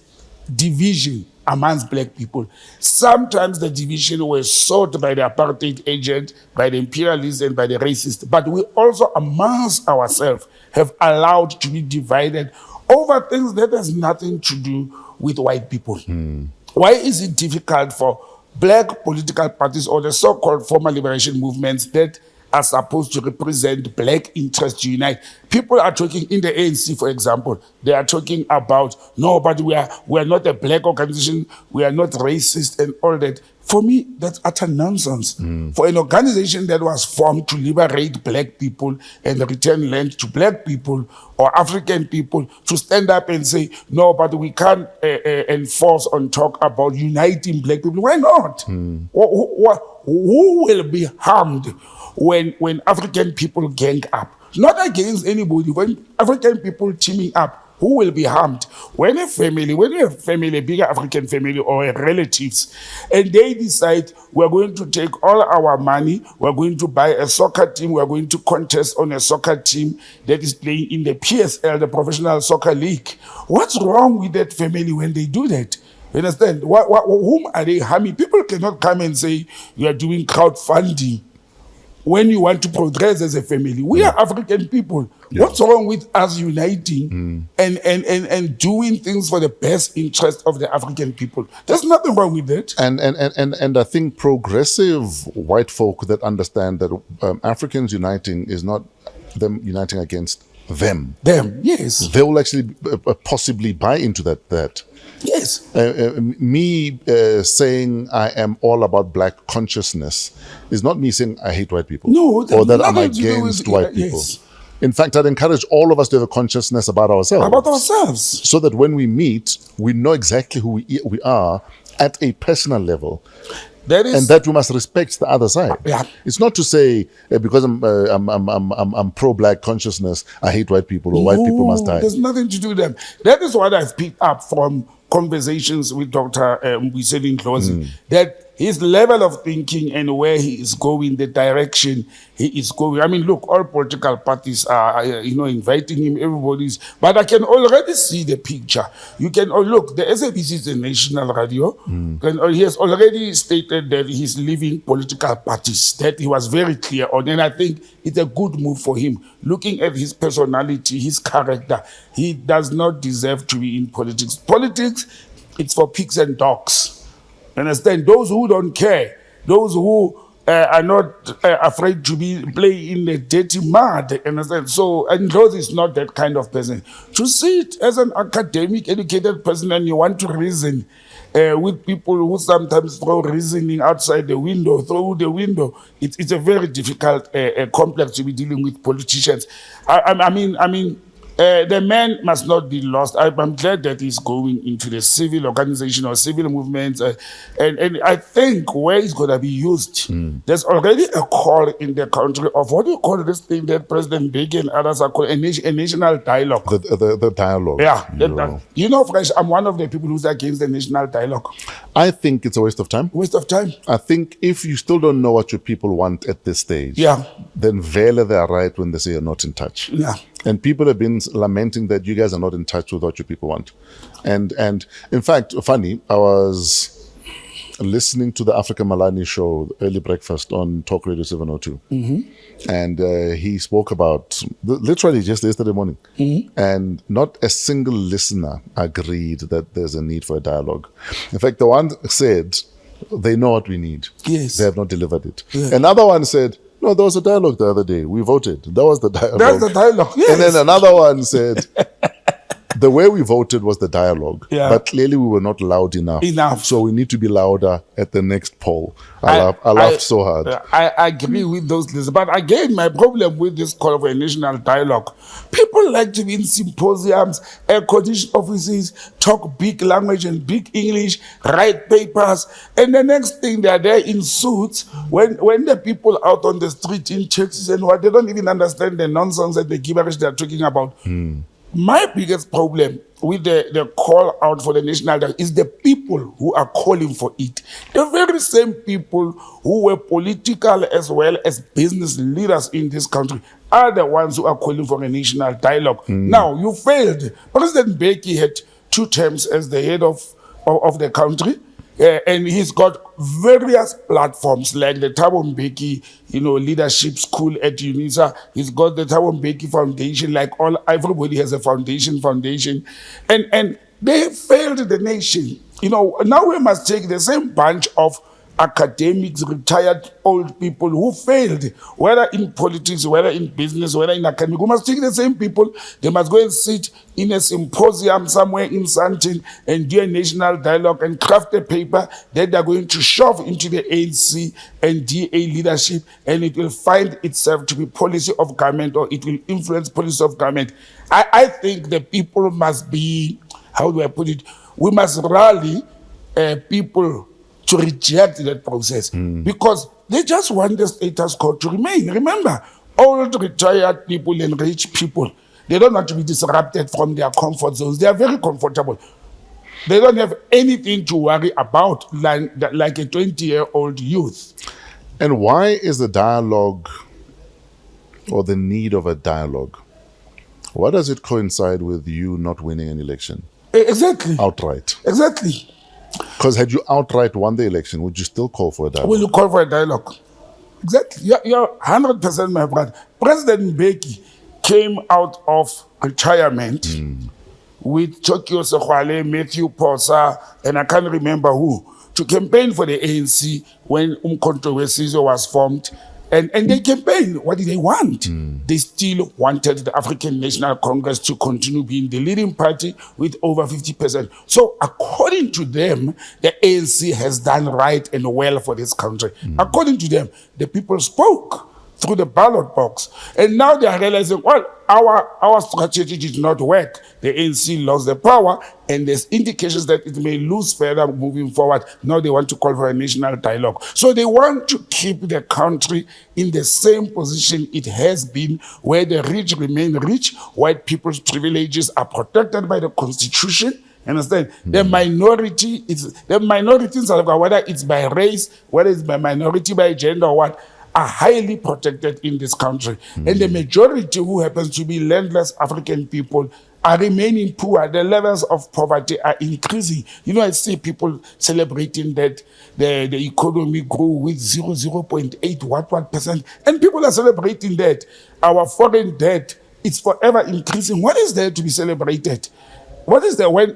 division amongst black people. Sometimes the division was sought by the apartheid agent, by the imperialists, and by the racists. But we also amongst ourselves have allowed to be divided over things that has nothing to do with white people. Why is it difficult for black political parties or the so-called former liberation movements that are supposed to represent black interests to unite? People are talking in the ANC, for example, they are talking about, no, but we are not a black organization, we are not racist and all that. For me, that's utter nonsense. For an organization that was formed to liberate black people and return land to black people or African people to stand up and say, no, but we can't enforce or talk about uniting black people. Why not? Who will be harmed when African people gang up? Not against anybody. When African people teaming up, who will be harmed? When you have a bigger African family or relatives, and they decide we're going to take all our money, we're going to buy a soccer team, we're going to contest on a soccer team that is playing in the PSL, the Professional Soccer League. What's wrong with that family when they do that? You understand? Whom are they harming? People cannot come and say you are doing crowdfunding when you want to progress as a family. We are African people. Yeah. What's wrong with us uniting and doing things for the best interest of the African people? There's nothing wrong with that.
And I think progressive white folk that understand that Africans uniting is not them uniting against them.
Them, yes.
They will actually possibly buy into that.
Yes.
Me saying I am all about black consciousness is not me saying I hate white people.
No,
or that I'm against white people.
Yes.
In fact, I'd encourage all of us to have a consciousness about ourselves.
About ourselves.
So that when we meet, we know exactly who we are at a personal level. And that we must respect the other side.
Yeah.
It's not to say because I'm pro-black consciousness, I hate white people or white people must die.
There's nothing to do with them. That is what I've picked up from conversations with Dr. Ndlozi, that his level of thinking and where he is going, the direction he is going. I mean, look, all political parties are, inviting him, everybody's, but I can already see the picture. You can, look, the SABC is a national radio, and he has already stated that he's leaving political parties, that he was very clear on, and I think it's a good move for him. Looking at his personality, his character, he does not deserve to be in politics. Politics, it's for pigs and dogs. Understand? Those who don't care, those who are not afraid to play in the dirty mud. Understand? So, and Ndlozi is not that kind of person. To see it as an academic, educated person, and you want to reason with people who sometimes throw reasoning outside the window, through the window, it's a very difficult complex to be dealing with politicians. I mean. The man must not be lost. I'm glad that he's going into the civil organization or civil movements. And I think where it's going to be used, there's already a call in the country of what do you call this thing that President Big and others are calling a national dialogue.
The dialogue.
Yeah. Fresh, I'm one of the people who's against the national dialogue.
I think it's a waste of time.
Waste of time.
I think if you still don't know what your people want at this stage, then vele they are right when they say you're not in touch.
Yeah.
And people have been lamenting that you guys are not in touch with what your people want. And in fact, funny, I was listening to the Africa Malani show, Early Breakfast on Talk Radio 702. And he spoke about, literally just yesterday morning, and not a single listener agreed that there's a need for a dialogue. In fact, the one said, they know what we need.
Yes.
They have not delivered it.
Yeah.
Another one said, no, there was a dialogue the other day. We voted. That was the dialogue.
That's the dialogue, yes.
And then another one said, the way we voted was the dialogue.
Yeah.
But clearly we were not loud enough. So we need to be louder at the next poll. I laughed so hard.
I agree with those listeners. But again, my problem with this call for a national dialogue, people like to be in symposiums, air conditioned offices, talk big language and big English, write papers, and the next thing they are there in suits when the people out on the street in churches and what, they don't even understand the nonsense and the gibberish they are talking about. My biggest problem with the call out for the national dialogue is the people who are calling for it. The very same people who were political as well as business leaders in this country are the ones who are calling for a national dialogue. Now, you failed. President Mbeki had 2 terms as the head of the country. And he's got various platforms like the Thabo Mbeki, leadership school at UNISA. He's got the Thabo Mbeki Foundation, like everybody has a foundation. And they failed the nation. Now we must take the same bunch of academics, retired old people who failed, whether in politics, whether in business, whether in academic. We must take the same people. They must go and sit in a symposium somewhere in Sandton and do a national dialogue and craft a paper that they're going to shove into the ANC and DA leadership, and it will find itself to be policy of government, or it will influence policy of government. I think the people must be, how do I put it? We must rally people to reject that process, because they just want the status quo to remain. Remember, old retired people and rich people, they don't want to be disrupted from their comfort zones. They are very comfortable. They don't have anything to worry about like a 20-year-old youth.
And why is the dialogue, or the need of a dialogue, why does it coincide with you not winning an election?
Exactly.
Outright.
Exactly.
Because had you outright won the election, would you still call for a dialogue?
Will you call for a dialogue? Exactly. You're 100% my brother. President Mbeki came out of retirement with Chokio Sekhwale, Matthew Posa, and I can't remember who, to campaign for the ANC when Umkhonto Wesizwe was formed. And they campaigned. What did they want? They still wanted the African National Congress to continue being the leading party with over 50%. So according to them, the ANC has done right and well for this country. According to them, the people spoke through the ballot box. And now they are realizing, well, our strategy did not work. The ANC lost the power, and there's indications that it may lose further moving forward. Now they want to call for a national dialogue. So they want to keep the country in the same position it has been, where the rich remain rich, white people's privileges are protected by the Constitution. Understand? The minority in South Africa, whether it's by race, whether it's by minority, by gender or what, are highly protected in this country. And the majority, who happens to be landless African people, are remaining poor. The levels of poverty are increasing. You know, I see people celebrating that the economy grew with 0.8 percent, and people are celebrating that our foreign debt is forever increasing. What is there to be celebrated? What is there when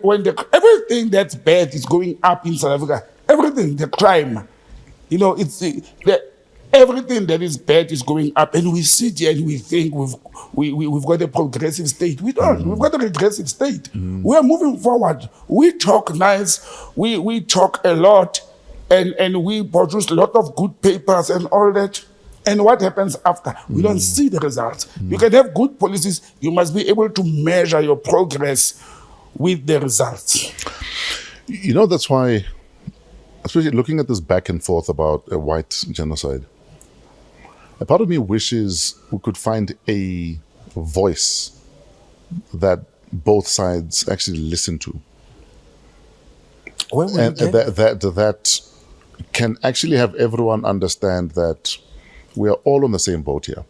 everything that's bad is going up in South Africa? Everything, the crime, you know, everything that is bad is going up, and we sit here and we think we've got a progressive state. We don't. We've got a regressive state. We are moving forward. We talk nice. We talk a lot, and we produce a lot of good papers and all that. And what happens after? We don't see the results. You can have good policies. You must be able to measure your progress with the results.
You know, that's why, especially looking at this back and forth about a white genocide, a part of me wishes we could find a voice that both sides actually listen to. And that can actually have everyone understand that we are all on the same boat here.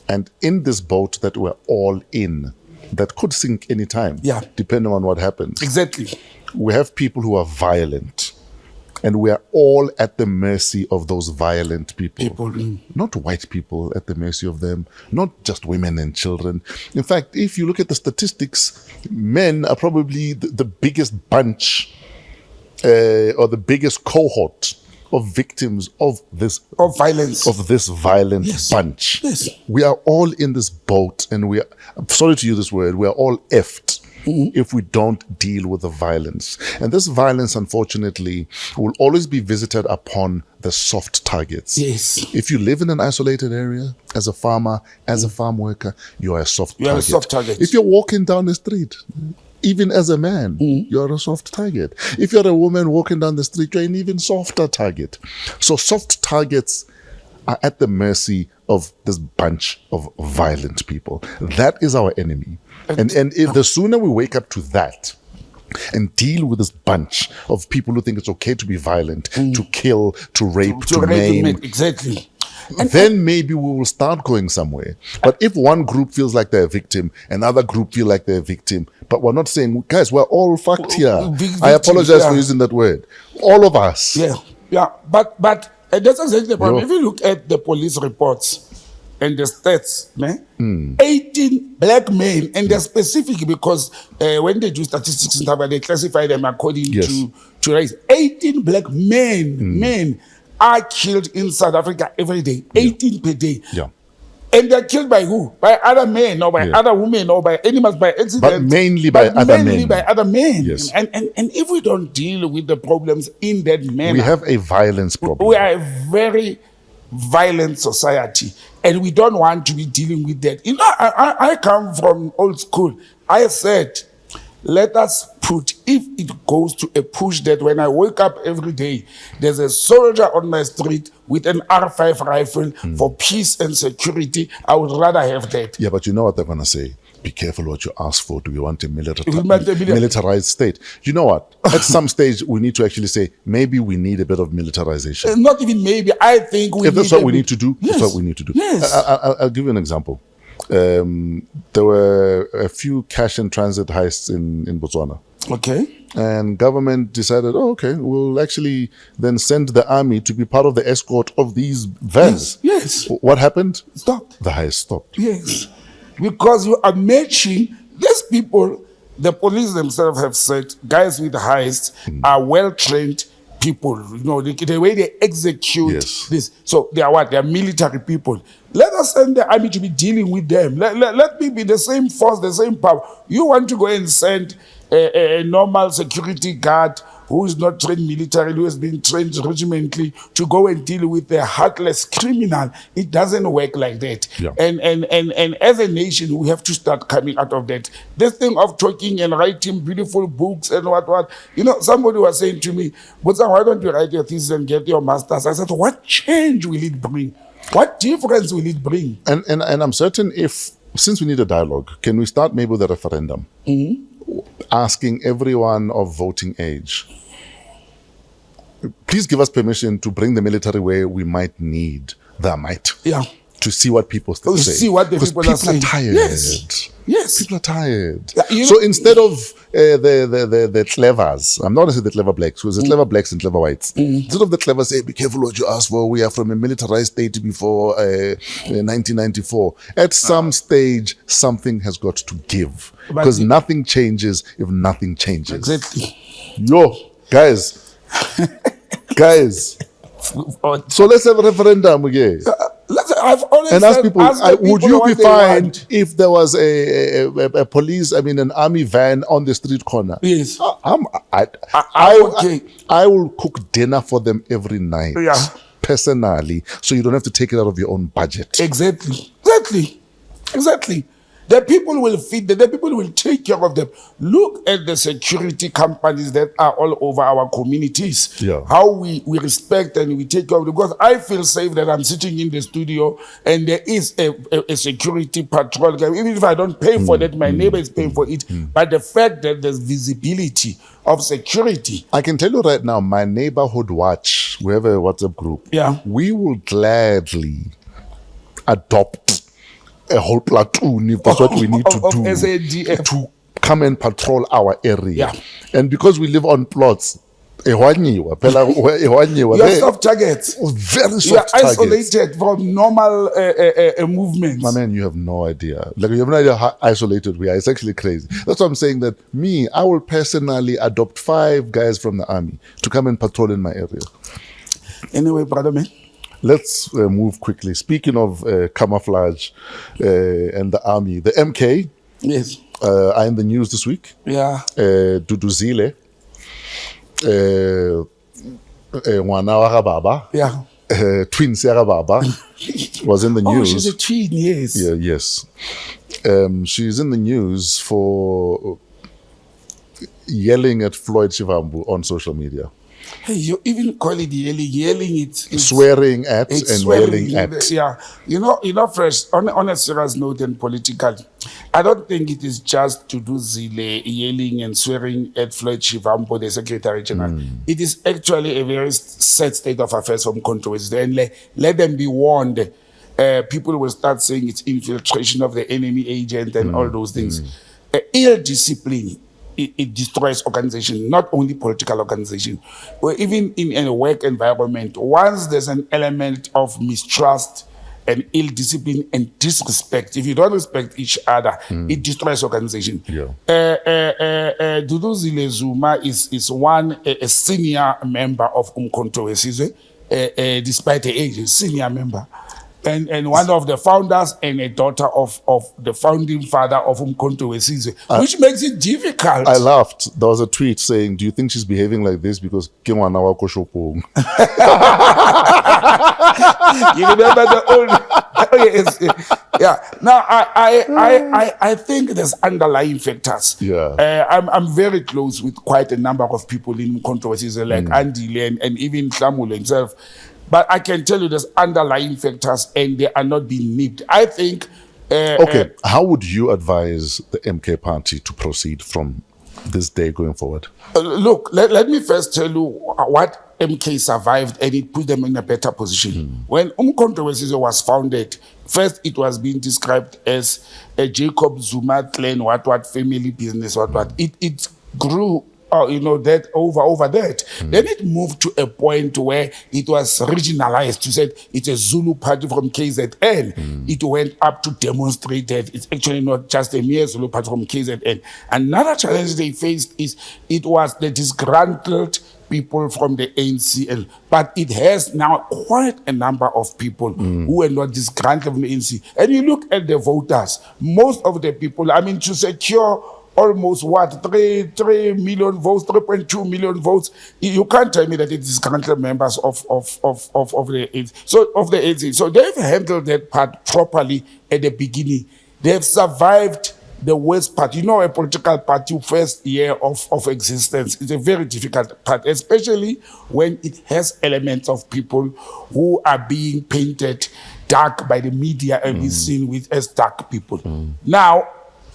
And in this boat that we're all in, that could sink any time, depending on what happens.
Exactly.
We have people who are violent, and we are all at the mercy of those violent people. Not white people at the mercy of them, not just women and children. In fact, if you look at the statistics, men are probably the biggest bunch or the biggest cohort of victims of this
violence,
of this violent bunch.
Yes.
We are all in this boat, and we are, I'm sorry to use this word, we are all effed if we don't deal with the violence. And this violence, unfortunately, will always be visited upon the soft targets.
Yes.
If you live in an isolated area, as a farmer, as a farm worker, you are a soft target.
You are a soft target.
If you're walking down the street, even as a man, you're a soft target. If you're a woman walking down the street, you're an even softer target. So soft targets are at the mercy of this bunch of violent people. That is our enemy. And if the sooner we wake up to that and deal with this bunch of people who think it's okay to be violent, to kill, to rape, to maim,
exactly,
then maybe we will start going somewhere. But if one group feels like they're a victim, another group feel like they're a victim, but we're not saying, guys, we're all fucked here. I apologize for using that word. All of us.
Yeah. But that's exactly the problem. If you look at the police reports, and the stats, 18 black men, and they're specific because when they do statistics in South Africa, they classify them according to race. 18 black men are killed in South Africa every day, 18 per day.
Yeah.
And they're killed by who? By other men, or by other women, or by animals, by accidents.
But mainly by other men. Yes.
And if we don't deal with the problems in that manner,
we have a violence problem.
We are a very violent society, and we don't want to be dealing with that. You know, I come from old school. I said, let us put, if it goes to a push that when I wake up every day, there's a soldier on my street with an R5 rifle for peace and security, I would rather have that.
Yeah, but you know what they're going to say? Be careful what you ask for. Do we want a militarized state? You know what? At some stage, we need to actually say, maybe we need a bit of militarization.
Not even maybe. I think we
if that's what we need to do, that's what we need to do.
Yes.
I'll give you an example. There were a few cash and transit heists in Botswana.
Okay.
And government decided, okay, we'll actually then send the army to be part of the escort of these vans.
Yes.
What happened?
Stopped.
The heist stopped.
Yes. Because you are matching these people. The police themselves have said guys with heists are well-trained people. You know, the way they execute this. So they are what? They are military people. Let us send the army to be dealing with them. Let me be the same force, the same power. You want to go and send a normal security guard who is not trained militarily, who has been trained regimentally, to go and deal with a heartless criminal. It doesn't work like that.
Yeah.
And as a nation, we have to start coming out of that. This thing of talking and writing beautiful books and what. You know, somebody was saying to me, Botsang, why don't you write your thesis and get your master's? I said, what change will it bring? What difference will it bring?
And I'm certain since we need a dialogue, can we start maybe with a referendum? Asking everyone of voting age, please give us permission to bring the military where we might need their might.
Yeah.
To see what people say.
See what the people are saying.
People are tired.
Yes.
People are tired.
Yeah,
so instead of the clevers, I'm not going to say the clever blacks, because the clever blacks and clever whites. Instead of the clever say, be careful what you ask for, we are from a militarized state before 1994. At some stage, something has got to give. Because nothing changes if nothing changes.
Exactly.
Yo, guys. So let's have a referendum again.
I've always
and ask people, would you be fine if there was a police, an army van on the street corner?
Yes.
I will cook dinner for them every night.
Yeah.
Personally, so you don't have to take it out of your own budget.
Exactly. The people will feed them. The people will take care of them. Look at the security companies that are all over our communities.
Yeah.
How we respect and we take care of them. Because I feel safe that I'm sitting in the studio and there is a security patrol. Even if I don't pay for that, my neighbor is paying for it. But the fact that there's visibility of security.
I can tell you right now, my neighborhood watch, we have a WhatsApp group.
Yeah.
We will gladly adopt a whole platoon if that's what we need to do
SANDF.
to come and patrol our area.
Yeah.
And because we live on plots, you are
soft targets.
Very soft targets.
You are isolated from normal movements.
My man, you have no idea. You have no idea how isolated we are. It's actually crazy. That's why I'm saying that I will personally adopt 5 guys from the army to come and patrol in my area.
Anyway, brother man.
Let's move quickly. Speaking of camouflage and the army, the MK are in the news this week.
Yeah.
Duduzile, Ngwana wa Baba, twin Sarah Baba, was in the news.
Oh, she's a twin, yes.
Yeah, yes. She's in the news for yelling at Floyd Shivambu on social media.
Hey, you even call it yelling. Yelling, it's
swearing at and swearing yelling at.
Yeah, you know, Fresh. On a serious note and political, I don't think it is just to do Zile yelling and swearing at Floyd Shivambu, the Secretary General. It is actually a very sad state of affairs from controversy. And let them be warned. People will start saying it's infiltration of the enemy agent and all those things. Ill discipline. It destroys organization, not only political organization, but even in a work environment. Once there's an element of mistrust and ill discipline and disrespect. If you don't respect each other, it destroys organization. Ndlozi Zuma is a senior member of Umkhonto we Sizwe, despite the age, senior member. And one of the founders and a daughter of the founding father of Umkhonto we Sizwe, which makes it difficult.
I laughed. There was a tweet saying, "Do you think she's behaving like this because Kingwana wa Rashupo?"
You remember the old? Yes. Yeah. Now I think there's underlying factors.
Yeah.
I'm very close with quite a number of people in Umkhonto we Sizwe, like Andile and even Tlamulo himself. But I can tell you there's underlying factors and they are not being nipped. I think...
okay, how would you advise the MK party to proceed from this day going forward?
Look, let me first tell you what MK survived and it put them in a better position. When Umkhonto we Sizwe was founded, first it was being described as a Jacob Zuma clan, what family business, what. It grew... that over that. Then it moved to a point where it was regionalized. You said it's a Zulu party from KZN. It went up to demonstrate that it's actually not just a mere Zulu party from KZN. Another challenge they faced is it was the disgruntled people from the ANC, but it has now quite a number of people who are not disgruntled from the ANC. And you look at the voters, most of the people, I mean, to secure almost 3 million votes, 3.2 million votes. You can't tell me that it is currently members of the ANC. So they've handled that part properly at the beginning. They've survived the worst part. You know, a political party first year of existence is a very difficult part, especially when it has elements of people who are being painted dark by the media and is seen with as dark people. Now,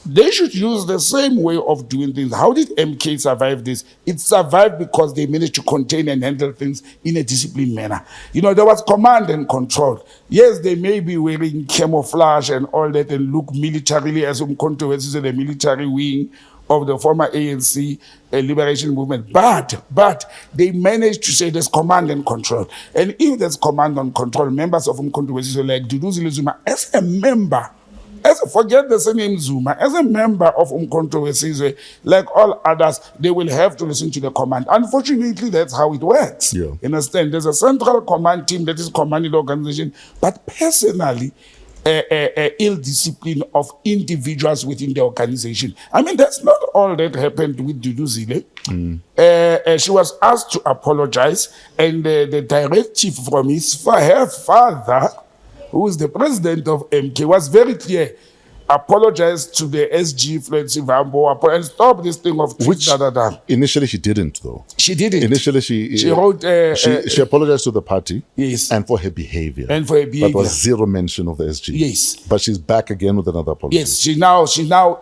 they should use the same way of doing things. How did MK survive this? It survived because they managed to contain and handle things in a disciplined manner. You know, there was command and control. Yes, they may be wearing camouflage and all that and look militarily as Umkhonto we Sizwe, the military wing of the former ANC liberation movement. But they managed to say there's command and control. And if there's command and control, members of Umkhonto we Sizwe like Ndlozi Zuma, as a member, forget the surname Zuma, as a member of Umkhonto we Sizwe, like all others, they will have to listen to the command. Unfortunately, that's how it works.
Yeah.
You understand? There's a central command team that is commanding the organization, but personally, ill discipline of individuals within the organization. I mean, that's not all that happened with Ndlozi. She was asked to apologize, and the directive from her father, who is the president of MK, was very clear. Apologize to the SG Fletsi Vambo and stop this thing of
which initially she didn't, though.
She didn't.
Initially she
wrote
she apologized to the party,
yes,
and for her behavior.
But
was zero mention of the SG.
Yes.
But she's back again with another apology.
Yes, she now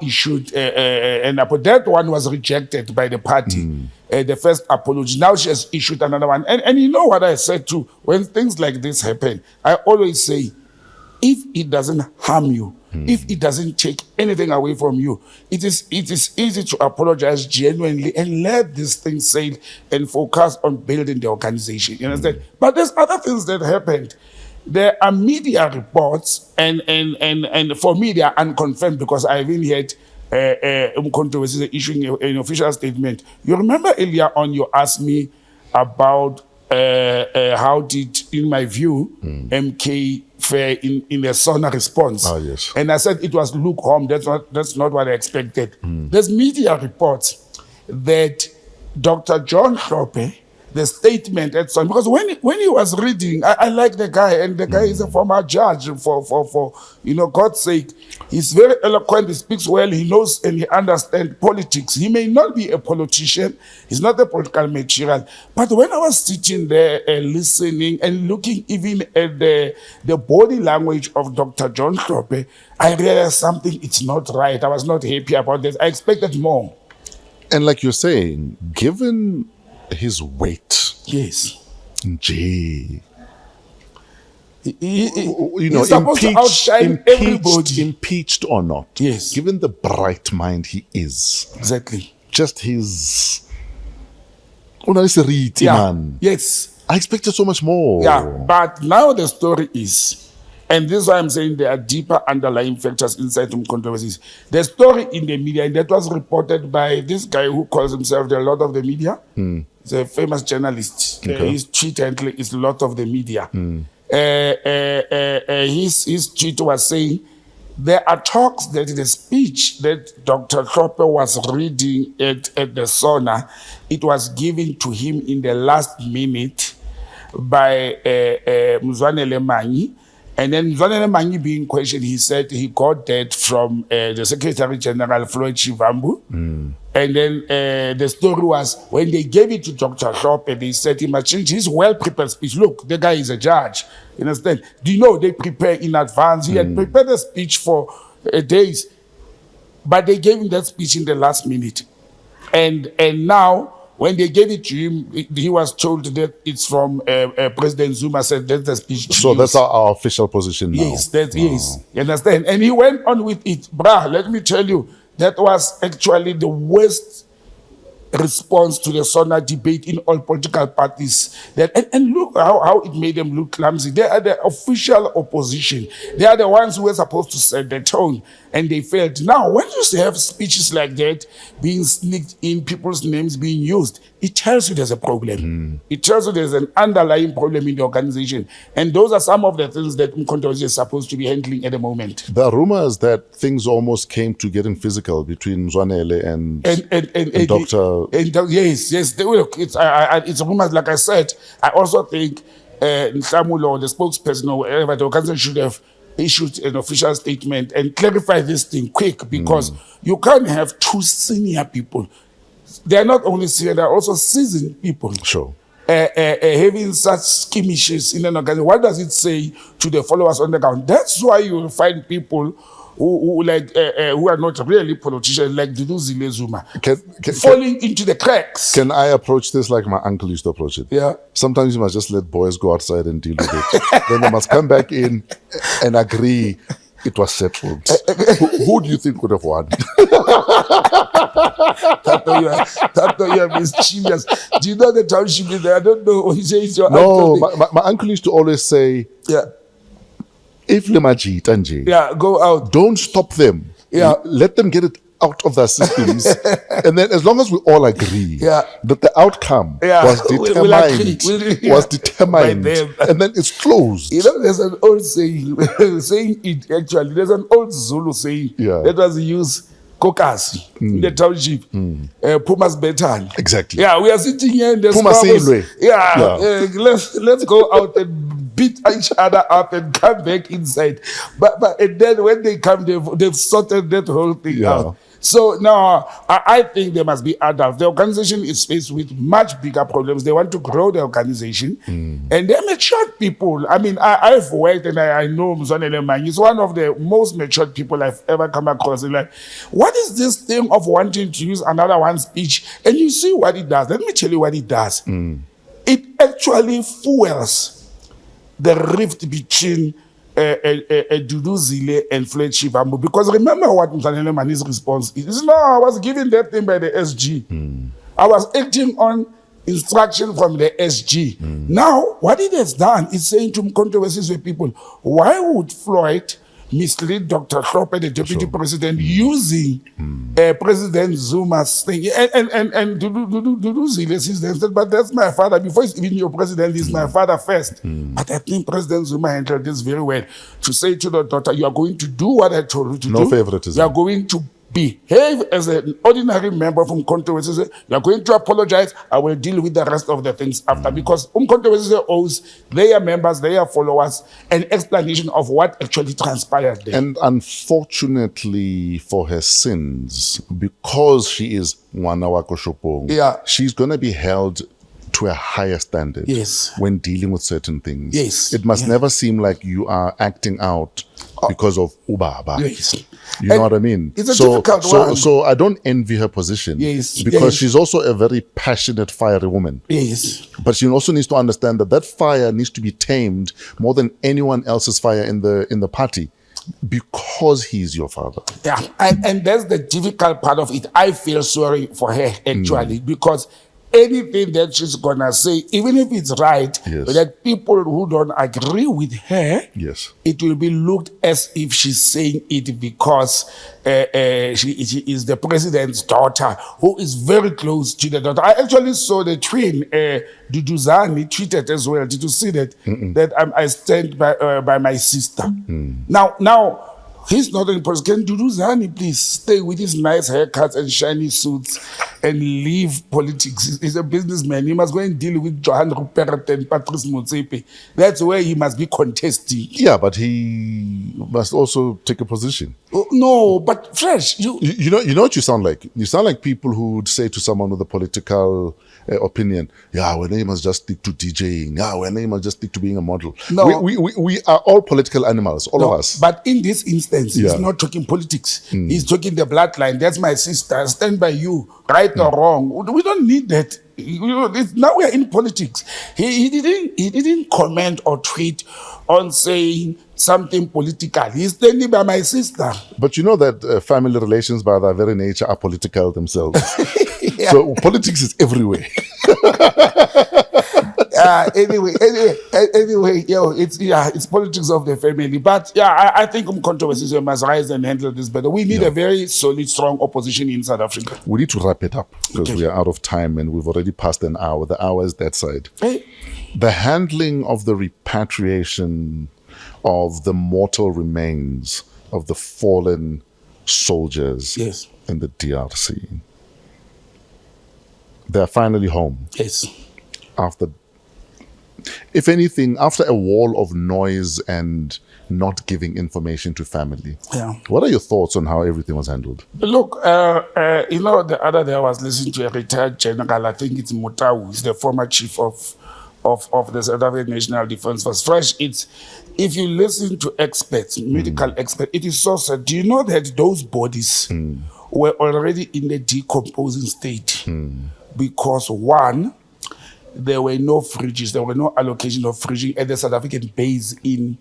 issued an apology. That one was rejected by the party. The first apology. Now she has issued another one. And you know what I said too, when things like this happen, I always say, if it doesn't harm you, if it doesn't take anything away from you, it is easy to apologize genuinely and let this thing sail and focus on building the organization. You understand? But there's other things that happened. There are media reports, and for me they are unconfirmed because I even heard Umkhonto we Sizwe issuing an official statement. You remember earlier on you asked me about how did, in my view, MK fare in the SONA response.
Ah, yes.
And I said it was lukewarm. That's not what I expected. There's media reports that Dr. John Hlope, the statement at SONA, because when he was reading, I like the guy, and the guy is a former judge for God's sake. He's very eloquent, he speaks well, he knows and he understands politics. He may not be a politician, he's not a political material, but when I was sitting there listening and looking even at the body language of Dr. John Hlope, I realized something, it's not right. I was not happy about this. I expected more.
And like you're saying, given his weight,
yes,
J,
he's supposed to outshine everybody.
Impeached or not,
yes,
given the bright mind he is,
exactly,
just his man.
Yes,
I expected so much more.
Yeah, but now the story is, And this is why I'm saying there are deeper underlying factors inside the controversies. The story in the media, and that was reported by this guy who calls himself the Lord of the Media. He's a famous journalist. His tweet handle is Lord of the Media. His tweet was saying, there are talks that the speech that Dr. Rashupo was reading at the SONA, it was given to him in the last minute by Mzwanele Manyi. And then Mzwanele Manyi being questioned, he said he got that from the Secretary General Floyd Shivambu. And then the story was, when they gave it to Dr. Rashupo, they said he must change his well-prepared speech. Look, the guy is a judge. You understand? Do you know they prepare in advance? He had prepared a speech for days, but they gave him that speech in the last minute. And now, when they gave it to him, he was told that it's from President Zuma, said that's the speech.
So that's our official position now.
Yes, yes. You understand? And he went on with it. Brah, let me tell you, that was actually the worst response to the SONA debate in all political parties. And look how it made them look clumsy. They are the official opposition. They are the ones who were supposed to set the tone, and they failed. Now, when you have speeches like that being sneaked in, people's names being used, it tells you there's a problem. It tells you there's an underlying problem in the organization. And those are some of the things that Mkhonto is supposed to be handling at the moment.
There are rumors that things almost came to getting physical between Mzwanele and Dr.
Yes. Look, it's rumors. Like I said, I also think Nhlamulo, the spokesperson or whatever, the organization should have issued an official statement and clarify this thing quick, because you can't have two senior people. They are not only senior, they are also seasoned people.
Sure.
Having such skirmishes in an organization, what does it say to the followers on the ground? That's why you will find people who are not really politicians, like Ndlozi Zuma, falling into the cracks.
Can I approach this like my uncle used to approach it?
Yeah.
Sometimes you must just let boys go outside and deal with it. Then they must come back in and agree it was settled. Who do you think would have won?
Tato, you are mischievous. Do you know the township is there? I don't know. He says your
uncle. No, my uncle used to always say, if Lemajit and
go out.
Don't stop them. Let them get it out of their systems. And then as long as we all agree that the outcome was determined, and then it's closed.
You know, there's an old saying, there's an old Zulu saying that was used. Kokasi in the township, Pumas Betan.
Exactly.
Yeah, we are sitting here in the let's go out and beat each other up and come back inside. But and then when they come, they've sorted that whole thing out. So now I think there must be adults. The organization is faced with much bigger problems. They want to grow the organization, and they're matured people. I mean, I've worked and I know Mzwanele Manyi. He's one of the most matured people I've ever come across. And like, what is this thing of wanting to use another one's speech? And you see what it does. Let me tell you what it does. It actually fuels the rift between Ndlozi and Floyd Shivambu, because remember what Mzwanele Manyi's response is. No, I was given that thing by the SG. I was acting on instruction from the SG. Now, what it has done is saying to controversies with people, why would Floyd mislead Dr. Rashupo, the deputy president, using President Zuma's thing? And Ndlozi said, but that's my father. Before he's even your president, he's my father first. But I think President Zuma handled this very well, to say to the daughter, you are going to do what I told you to do.
No favoritism.
You are going to behave as an ordinary member from Controversies. You are going to apologize. I will deal with the rest of the things after, because Controversies owes their members, their followers, an explanation of what actually transpired there.
And unfortunately for her sins, because she is Mwana Rashupo, she's going to be held to a higher standard when dealing with certain things. It must never seem like you are acting out because of Ubaba. You know what I mean?
It's a difficult one.
So I don't envy her position, because she's also a very passionate, fiery woman. But she also needs to understand that that fire needs to be tamed more than anyone else's fire in the party, because he's your father.
And that's the difficult part of it. I feel sorry for her, actually, because anything that she's gonna say, even if it's right,
Yes.
that people who don't agree with her,
Yes.
it will be looked as if she's saying it because she is the president's daughter, who is very close to the daughter. I actually saw the twin, Duduzane, tweeted as well. Did you see that? That I stand by my sister. Now, he's not in politics. Can Duduzane please stay with his nice haircuts and shiny suits and leave politics? He's a businessman. He must go and deal with Johan Rupert and Patrice Motsepe. That's where he must be contesting.
Yeah, but he must also take a position.
Oh, no, but Fresh,
You know what you sound like? You sound like people who would say to someone with a political opinion, yeah, when they must just stick to DJing. Yeah, when they must just stick to being a model.
No.
We are all political animals, all of us.
But in this instance,
Yeah.
he's not talking politics. He's talking the bloodline. That's my sister. I stand by you, right or wrong. We don't need that. Now we are in politics. He didn't comment or tweet on saying something political. He's standing by my sister.
But you know that family relations by their very nature are political themselves.
Yeah.
So politics is everywhere.
Anyway, it's politics of the family. But I think controversies must rise and handle this better. We need a very solid, strong opposition in South Africa.
We need to wrap it up because we are out of time and we've already passed an hour. The hour is that side.
Hey.
The handling of the repatriation of the mortal remains of the fallen soldiers
Yes.
in the DRC. They're finally home.
Yes.
After, if anything, after a wall of noise and not giving information to family.
Yeah.
What are your thoughts on how everything was handled?
Look, the other day I was listening to a retired general. I think it's Mutau. He's the former chief of the South African National Defence Force. Fresh, if you listen to experts, medical experts, it is so sad. Do you know that those bodies were already in the decomposing state? Because one, there were no fridges, there were no allocation of fridging at the South African base in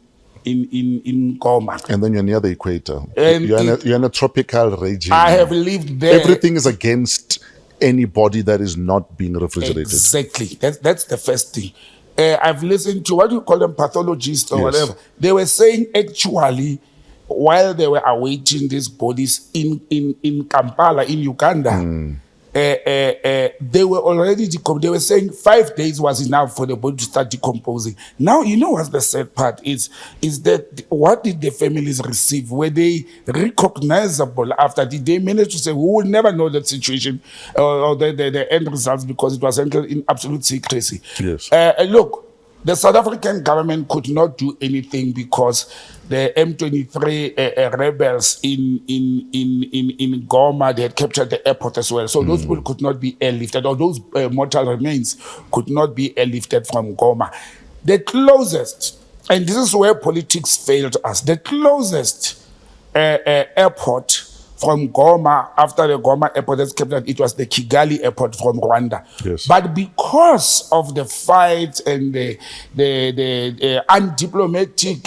Goma.
And then you're near the equator.
And
you're in a tropical regime.
I have lived there.
Everything is against anybody that is not being refrigerated.
Exactly. That's the first thing. I've listened to, what do you call them, pathologists or
Yes.
whatever. They were saying actually, while they were awaiting these bodies in Kampala, in Uganda, they were already they were saying 5 days was enough for the body to start decomposing. Now, you know what's the sad part is that what did the families receive? Were they recognizable after? Did they manage to say, we will never know that situation or the end results because it was handled in absolute secrecy?
Yes.
Look, the South African government could not do anything because the M23 rebels in Goma, they had captured the airport as well. So those people could not be airlifted, or those mortal remains could not be airlifted from Goma. The closest, and this is where politics failed us, the closest airport from Goma, after the Goma airport that's captured, it was the Kigali airport from Rwanda.
Yes.
But because of the fight and the undiplomatic,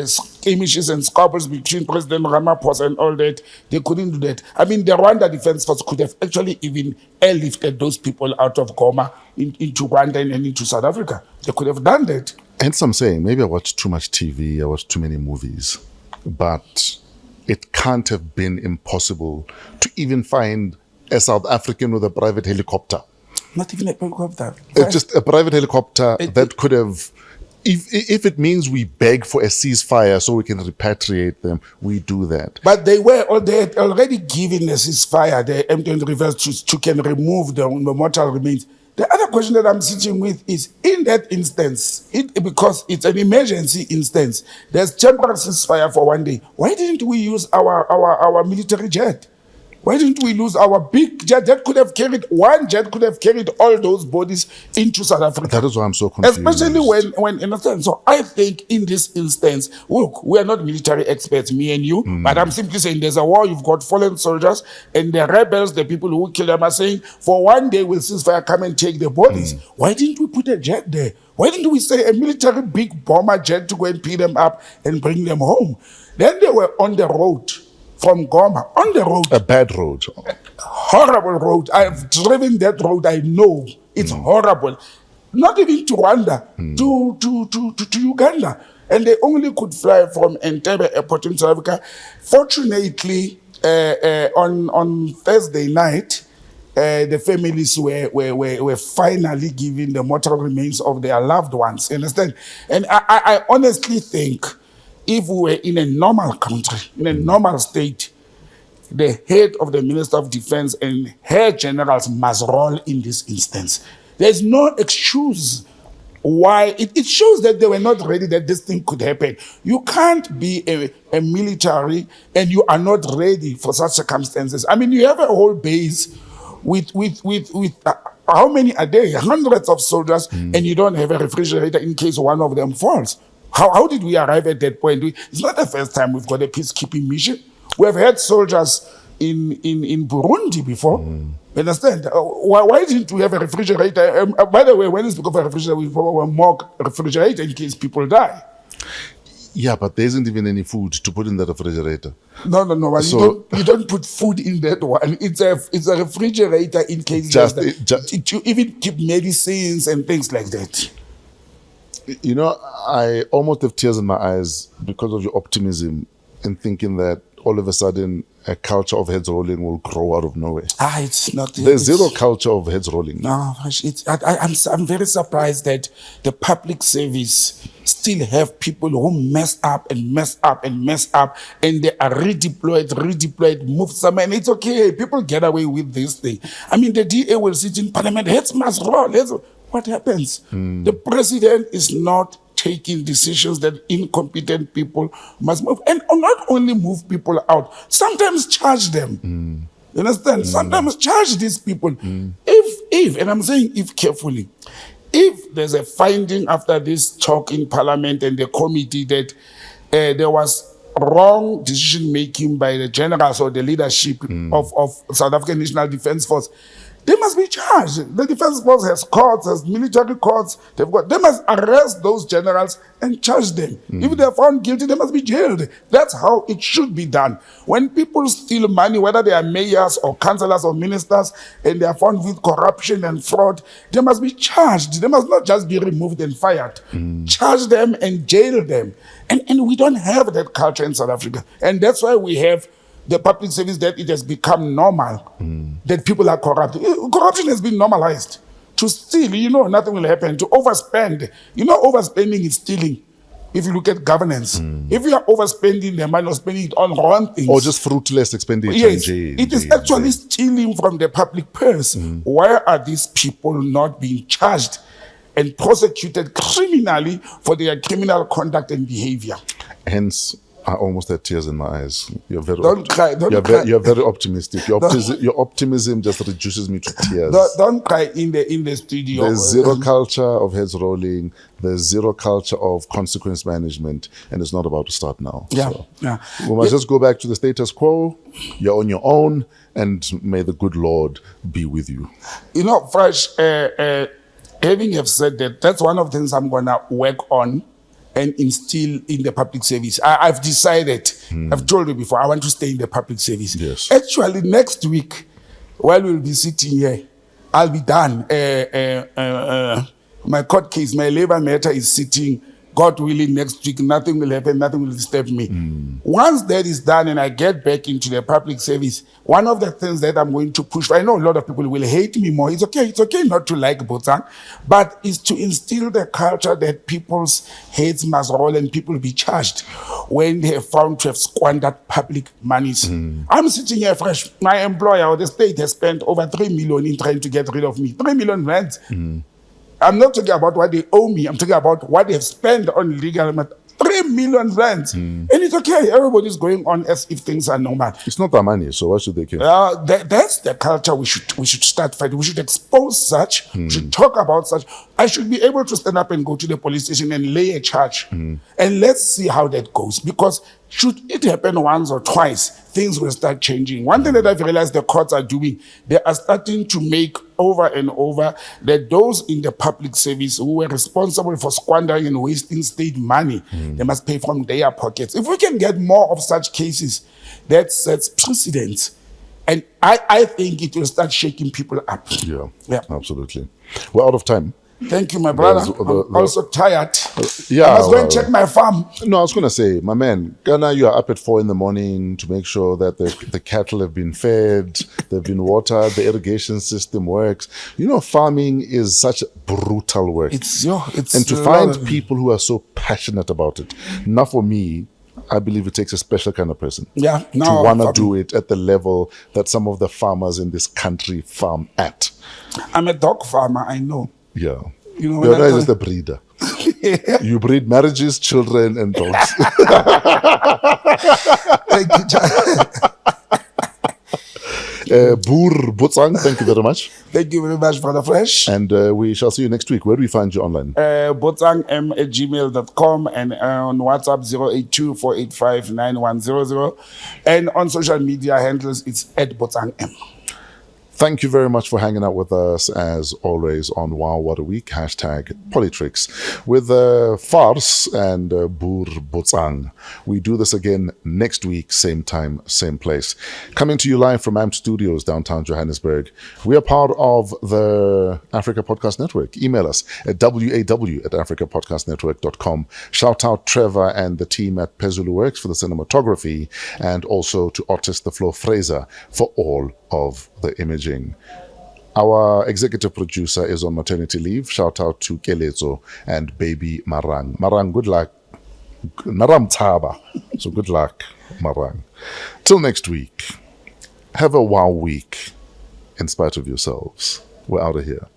skirmishes and squabbles between President Ramaphosa and all that, they couldn't do that. I mean, the Rwanda Defense Force could have actually even airlifted those people out of Goma into Rwanda and into South Africa. They could have done that.
Hence I'm saying, maybe I watched too much TV, I watched too many movies, but it can't have been impossible to even find a South African with a private helicopter.
Not even a helicopter.
It's just a private helicopter that could have, if it means we beg for a ceasefire so we can repatriate them, we do that.
But they had already given a ceasefire, the M20 rebels to can remove the mortal remains. The other question that I'm sitting with is, in that instance, because it's an emergency instance, there's temporary ceasefire for 1 day. Why didn't we use our military jet? Why didn't we lose our big jet? One jet could have carried all those bodies into South Africa.
That is why I'm so confused.
Especially when understand. So I think in this instance, look, we are not military experts, me and you, but I'm simply saying there's a war, you've got fallen soldiers, and the rebels, the people who kill them, are saying, for 1 day we'll ceasefire, come and take the bodies. Why didn't we put a jet there? Why didn't we say a military big bomber jet to go and pick them up and bring them home? Then they were on the road. from Goma on the road.
A bad road.
Horrible road. I've driven that road. I know it's horrible. Not even to Rwanda, to Uganda. And they only could fly from Entebbe Airport in South Africa. Fortunately, on Thursday night, the families were finally given the mortal remains of their loved ones. You understand? And I honestly think if we were in a normal country, in a normal state, the head of the Minister of Defense and her generals must roll in this instance. There's no excuse why. It shows that they were not ready that this thing could happen. You can't be a military and you are not ready for such circumstances. I mean, you have a whole base with how many a day? Hundreds of soldiers, and you don't have a refrigerator in case one of them falls. How did we arrive at that point? It's not the first time we've got a peacekeeping mission. We have had soldiers in Burundi before. Understand? Why didn't we have a refrigerator? By the way, when we speak of a refrigerator, we probably have a mock refrigerator in case people die.
Yeah, but there isn't even any food to put in the refrigerator.
No. So, you don't put food in that one. It's a refrigerator in case to even keep medicines and things like that.
You know, I almost have tears in my eyes because of your optimism and thinking that all of a sudden a culture of heads rolling will grow out of nowhere.
It's not.
There's zero culture of heads rolling.
No, I'm very surprised that the public service still have people who mess up, and they are redeployed, move somewhere, and it's okay. People get away with this thing. I mean, the DA will sit in parliament, heads must roll. What happens? The president is not taking decisions that incompetent people must move. And not only move people out, sometimes charge them. You understand? Sometimes charge these people. If, and I'm saying if carefully, if there's a finding after this talk in parliament and the committee that there was wrong decision making by the generals or the leadership of South African National Defence Force, they must be charged. The Defense Force has courts, has military courts. They must arrest those generals and charge them. If they're found guilty, they must be jailed. That's how it should be done. When people steal money, whether they are mayors or councillors or ministers, and they are found with corruption and fraud, they must be charged. They must not just be removed and fired. Charge them and jail them. And we don't have that culture in South Africa. And that's why we have the public service, that it has become normal that people are corrupt. Corruption has been normalized. To steal, nothing will happen. To overspend, overspending is stealing. If you look at governance, if you are overspending the money or spending it on wrong things,
or just fruitless expenditure,
yes, it is actually stealing from the public purse. Why are these people not being charged and prosecuted criminally for their criminal conduct and behavior?
Hence, I almost had tears in my eyes. You're very
Don't cry.
You're very optimistic. Your optimism just reduces me to tears.
Don't cry in the studio.
There's zero culture of heads rolling. There's zero culture of consequence management, and it's not about to start now. We must just go back to the status quo. You're on your own, and may the good Lord be with you.
Fresh. Having have said that, that's one of the things I'm gonna work on and instill in the public service. I've decided, I've told you before, I want to stay in the public service.
Yes.
Actually, next week, while we'll be sitting here, I'll be done. My court case, my labor matter is sitting. God willing, next week, nothing will happen, nothing will disturb me. Once that is done and I get back into the public service, one of the things that I'm going to push for, I know a lot of people will hate me more. It's okay not to like Botsang, but it's to instill the culture that people's heads must roll and people be charged when they are found to have squandered public monies. I'm sitting here fresh. My employer or the state has spent over 3 million in trying to get rid of me. 3 million rands. I'm not talking about what they owe me. I'm talking about what they have spent on legal matter. 3 million rands. And it's okay. Everybody's going on as if things are normal.
It's not their money, so why should they care?
That's the culture we should start fighting. We should expose such. We should talk about such. I should be able to stand up and go to the police station and lay a charge. And let's see how that goes. Because should it happen once or twice, things will start changing. One thing that I've realized the courts are doing, they are starting to make over and over that those in the public service who were responsible for squandering and wasting state money, they must pay from their pockets. If we can get more of such cases, that sets precedents. And I think it will start shaking people up.
Yeah, absolutely. We're out of time.
Thank you, my brother. I'm also tired.
Yeah,
I must go and check my farm.
No, I was going to say, my man, Ghana, you are up at 4 a.m. to make sure that the cattle have been fed, they've been watered, the irrigation system works. You know, farming is such brutal work. And to find people who are so passionate about it, not for me, I believe it takes a special kind of person to want to do it at the level that some of the farmers in this country farm at. I'm
a dog farmer, I know.
Yeah.
You know,
you're just a breeder. You breed marriages, children, and dogs.
Thank you, John.
Botsang, thank you very much.
Thank you very much, Brother Fresh.
And we shall see you next week. Where do we find you online?
botsangm@gmail.com and on WhatsApp 082-485-9100. And on social media handles, it's @botsangm.
Thank you very much for hanging out with us, as always, on Wow What a Week, #PoliTricks, with Fars and Botsang. We do this again next week, same time, same place. Coming to you live from AMP Studios, downtown Johannesburg. We are part of the Africa Podcast Network. Email us at waw@africapodcastnetwork.com. Shout out Trevor and the team at Pezulu Works for the cinematography, and also to Otis the Flo Fraser for all of the imaging. Our executive producer is on maternity leave. Shout out to Keletso and baby Marang. Marang, good luck. Naram Taba. So good luck, Marang. Till next week, have a wow week in spite of yourselves. We're out of here.